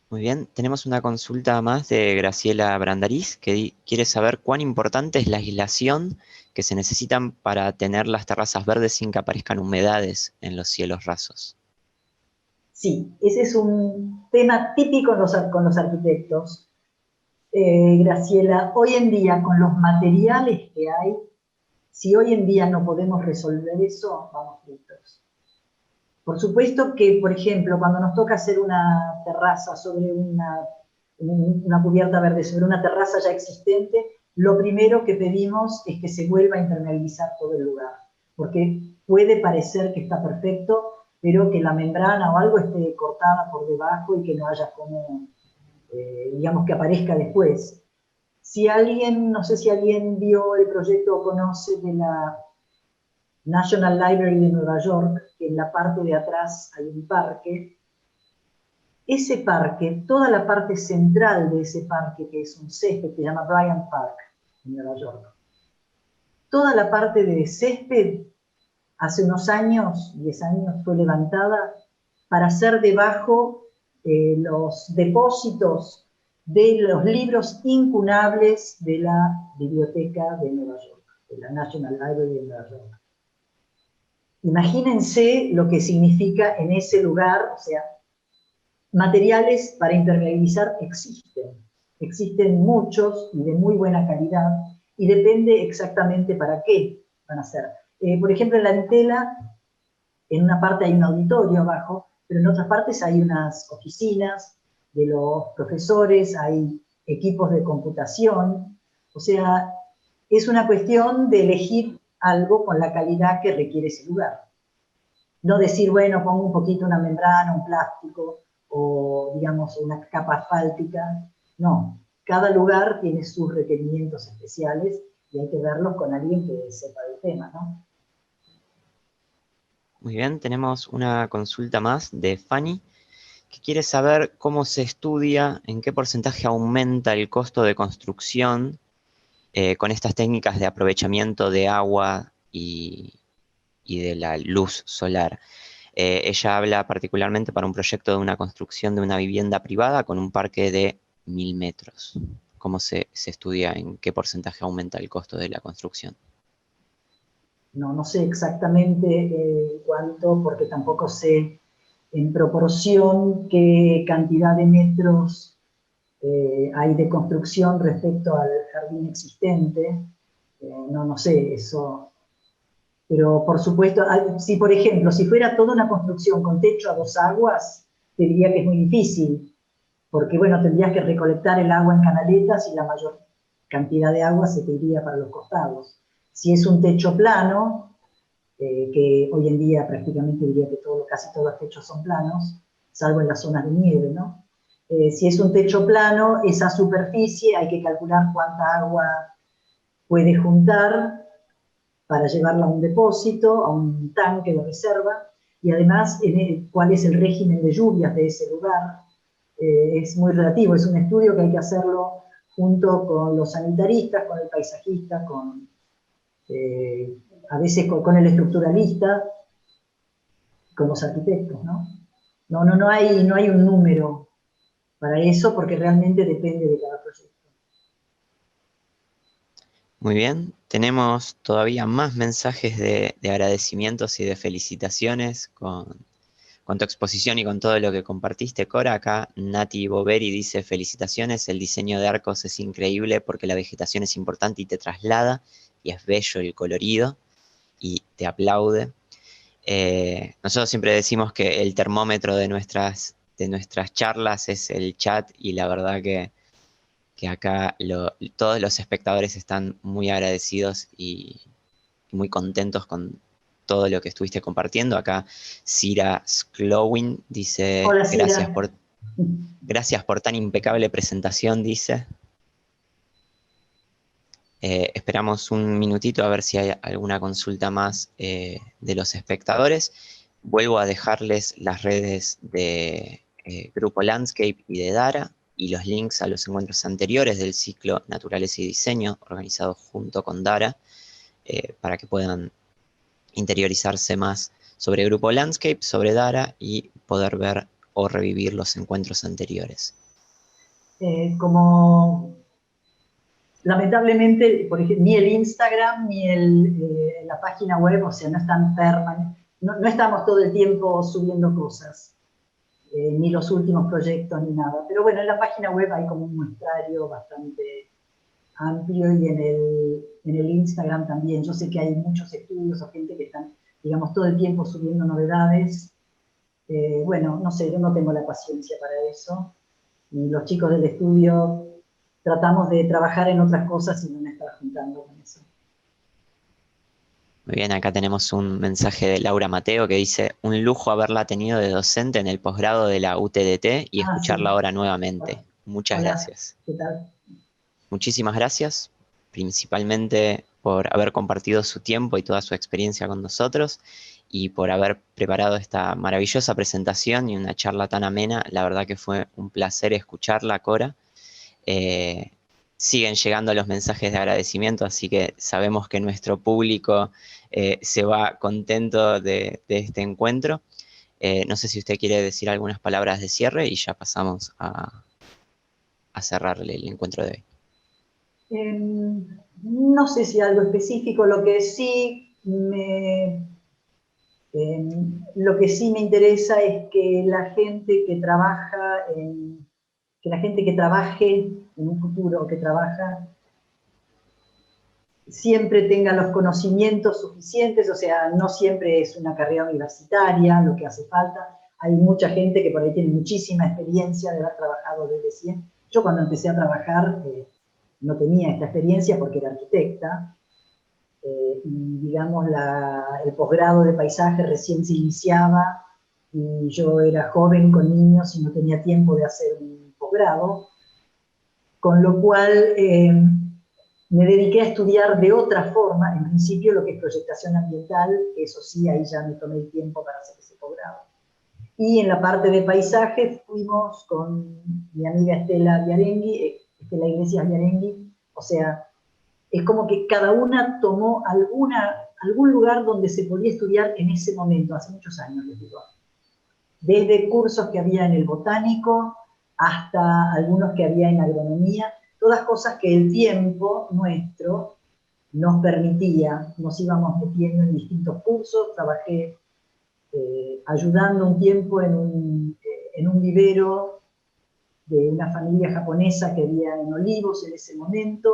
Muy bien, tenemos una consulta más de Graciela Brandariz, que quiere saber cuán importante es la aislación que se necesitan para tener las terrazas verdes sin que aparezcan humedades en los cielos rasos. Sí, ese es un tema típico con los arquitectos. Graciela, hoy en día, con los materiales que hay, si hoy en día no podemos resolver eso, vamos fritos. Por supuesto que, por ejemplo, cuando nos toca hacer una terraza sobre una cubierta verde, sobre una terraza ya existente, lo primero que pedimos es que se vuelva a impermeabilizar todo el lugar, porque puede parecer que está perfecto, pero que la membrana o algo esté cortada por debajo y que no haya como, digamos, que aparezca después. Si alguien, no sé si alguien vio el proyecto o conoce de la National Library de Nueva York, que en la parte de atrás hay un parque. Ese parque, toda la parte central de ese parque, que es un césped, que se llama Bryant Park, en Nueva York, toda la parte de césped, hace unos años, 10 años, fue levantada para hacer debajo los depósitos de los libros incunables de la Biblioteca de Nueva York, de la National Library de Nueva York. Imagínense lo que significa en ese lugar, o sea, materiales para impermeabilizar existen muchos y de muy buena calidad, y depende exactamente para qué van a ser. Por ejemplo, en la Entela, en una parte hay un auditorio abajo, pero en otras partes hay unas oficinas de los profesores, hay equipos de computación, o sea, es una cuestión de elegir algo con la calidad que requiere ese lugar. No decir, bueno, pongo un poquito una membrana, un plástico, o digamos una capa asfáltica. No, cada lugar tiene sus requerimientos especiales y hay que verlos con alguien que sepa del tema, ¿no? Muy bien, tenemos una consulta más de Fanny, que quiere saber cómo se estudia, en qué porcentaje aumenta el costo de construcción con estas técnicas de aprovechamiento de agua y de la luz solar. Ella habla particularmente para un proyecto de una construcción de una vivienda privada con un parque de 1000 metros. ¿Cómo se estudia en qué porcentaje aumenta el costo de la construcción? No sé exactamente cuánto, porque tampoco sé en proporción qué cantidad de metros hay de construcción respecto al jardín existente. No sé, eso. Pero por supuesto, si por ejemplo, si fuera toda una construcción con techo a dos aguas, te diría que es muy difícil, porque bueno, tendrías que recolectar el agua en canaletas y la mayor cantidad de agua se te iría para los costados. Si es un techo plano, que hoy en día prácticamente diría que casi todos los techos son planos, salvo en las zonas de nieve, ¿no? Si es un techo plano, esa superficie hay que calcular cuánta agua puede juntar para llevarla a un depósito, a un tanque de reserva, y además cuál es el régimen de lluvias de ese lugar. Es muy relativo, es un estudio que hay que hacerlo junto con los sanitaristas, con el paisajista, a veces con el estructuralista, con los arquitectos, ¿no? No hay un número para eso porque realmente depende de cada proyecto. Muy bien, tenemos todavía más mensajes de agradecimientos y de felicitaciones con tu exposición y con todo lo que compartiste, Cora. Acá Nati Boveri dice: felicitaciones, el diseño de arcos es increíble porque la vegetación es importante y te traslada, y es bello el colorido, y te aplaude. Nosotros siempre decimos que el termómetro de nuestras charlas es el chat, y la verdad que acá todos los espectadores están muy agradecidos y muy contentos con todo lo que estuviste compartiendo. Acá Cira Sklowin dice: Hola, Cira. gracias por tan impecable presentación, dice. Esperamos un minutito a ver si hay alguna consulta más de los espectadores. Vuelvo a dejarles las redes de Grupo Landscape y de Dara, y los links a los encuentros anteriores del ciclo Naturaleza y Diseño, organizado junto con Dara, para que puedan interiorizarse más sobre Grupo Landscape, sobre Dara y poder ver o revivir los encuentros anteriores. Como lamentablemente, por ejemplo, ni el Instagram ni la página web, o sea, no están permanentes, no estamos todo el tiempo subiendo cosas, ni los últimos proyectos ni nada. Pero bueno, en la página web hay como un muestrario bastante amplio y en el Instagram también. Yo sé que hay muchos estudios o gente que están, digamos, todo el tiempo subiendo novedades. Bueno, no sé, yo no tengo la paciencia para eso. Y los chicos del estudio tratamos de trabajar en otras cosas y no me estar juntando con eso. Muy bien, acá tenemos un mensaje de Laura Mateo que dice: un lujo haberla tenido de docente en el posgrado de la UTDT y Ah, escucharla sí. ahora nuevamente. Muchas Hola, gracias. ¿qué tal? Muchísimas gracias, principalmente por haber compartido su tiempo y toda su experiencia con nosotros y por haber preparado esta maravillosa presentación y una charla tan amena. La verdad que fue un placer escucharla, Cora. Eh, Siguen llegando los mensajes de agradecimiento, así que sabemos que nuestro público se va contento de este encuentro. No sé si usted quiere decir algunas palabras de cierre y ya pasamos a cerrar el encuentro de hoy. No sé si algo específico, lo que sí me interesa es que la gente que que la gente que trabaje en un futuro, que trabaja, siempre tenga los conocimientos suficientes, o sea, no siempre es una carrera universitaria lo que hace falta. Hay mucha gente que por ahí tiene muchísima experiencia de haber trabajado desde siempre. Yo cuando empecé a trabajar no tenía esta experiencia porque era arquitecta, y digamos el posgrado de paisaje recién se iniciaba y yo era joven con niños y no tenía tiempo de hacer un posgrado, con lo cual me dediqué a estudiar de otra forma, en principio lo que es proyectación ambiental, eso sí, ahí ya me tomé el tiempo para hacer ese posgrado. Y en la parte de paisaje fuimos con mi amiga Estela Viarengui, Estela Iglesias Viarengui, o sea, es como que cada una tomó algún lugar donde se podía estudiar en ese momento, hace muchos años, les digo. Desde cursos que había en el botánico hasta algunos que había en agronomía, todas cosas que el tiempo nuestro nos permitía, nos íbamos metiendo en distintos cursos. Trabajé ayudando un tiempo en un vivero de una familia japonesa que había en Olivos en ese momento,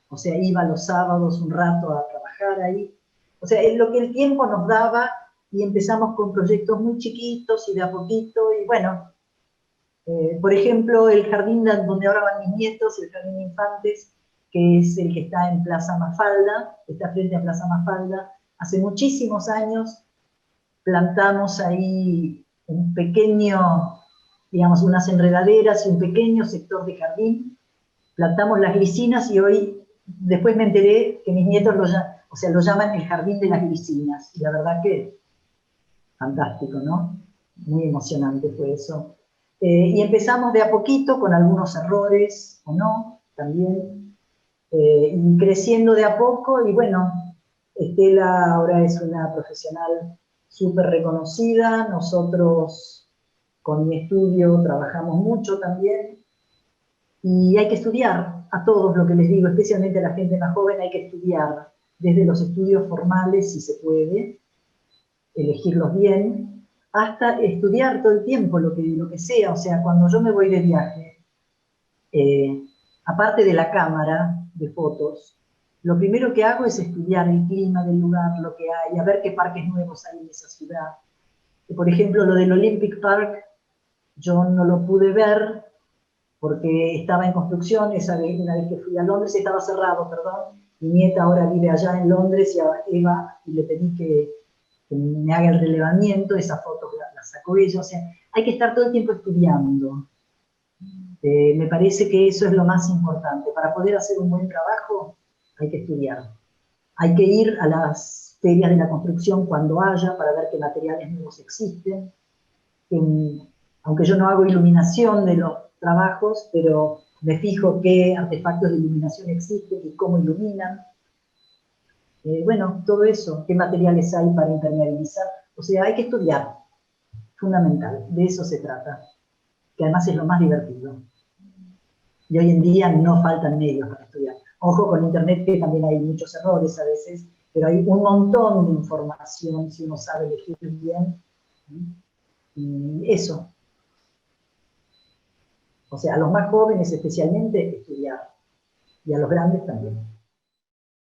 o sea, iba los sábados un rato a trabajar ahí. O sea, es lo que el tiempo nos daba y empezamos con proyectos muy chiquitos y de a poquito, y bueno, por ejemplo, el jardín donde ahora van mis nietos, el jardín de infantes, que es el que está en Plaza Mafalda, está frente a Plaza Mafalda, hace muchísimos años plantamos ahí un pequeño, digamos, unas enredaderas y un pequeño sector de jardín, plantamos las glicinas y hoy, después me enteré que mis nietos lo llaman el jardín de las glicinas, y la verdad que fantástico, ¿no? Muy emocionante fue eso. Y empezamos de a poquito, con algunos errores o no, también, y creciendo de a poco, y bueno, Estela ahora es una profesional súper reconocida, nosotros con mi estudio trabajamos mucho también, y hay que estudiar a todos, lo que les digo, especialmente a la gente más joven, hay que estudiar desde los estudios formales, si se puede, elegirlos bien, hasta estudiar todo el tiempo lo que sea. O sea, cuando yo me voy de viaje, aparte de la cámara de fotos, lo primero que hago es estudiar el clima del lugar, lo que hay, a ver qué parques nuevos hay en esa ciudad. Por ejemplo, lo del Olympic Park, yo no lo pude ver porque estaba en construcción. Una vez que fui a Londres, estaba cerrado, perdón. Mi nieta ahora vive allá en Londres, y Eva, y le pedí que me haga el relevamiento. Esa foto la sacó ella. O sea, hay que estar todo el tiempo estudiando. Me parece que eso es lo más importante. Para poder hacer un buen trabajo, hay que estudiar. Hay que ir a las ferias de la construcción cuando haya, para ver qué materiales nuevos existen. Aunque yo no hago iluminación de los trabajos, pero me fijo qué artefactos de iluminación existen y cómo iluminan. Bueno, todo eso, qué materiales hay para impermeabilizar. O sea, hay que estudiar, fundamental, de eso se trata, que además es lo más divertido. Y hoy en día no faltan medios para estudiar. Ojo con Internet, que también hay muchos errores a veces, pero hay un montón de información si uno sabe elegir bien. Y eso. O sea, a los más jóvenes especialmente, estudiar. Y a los grandes también.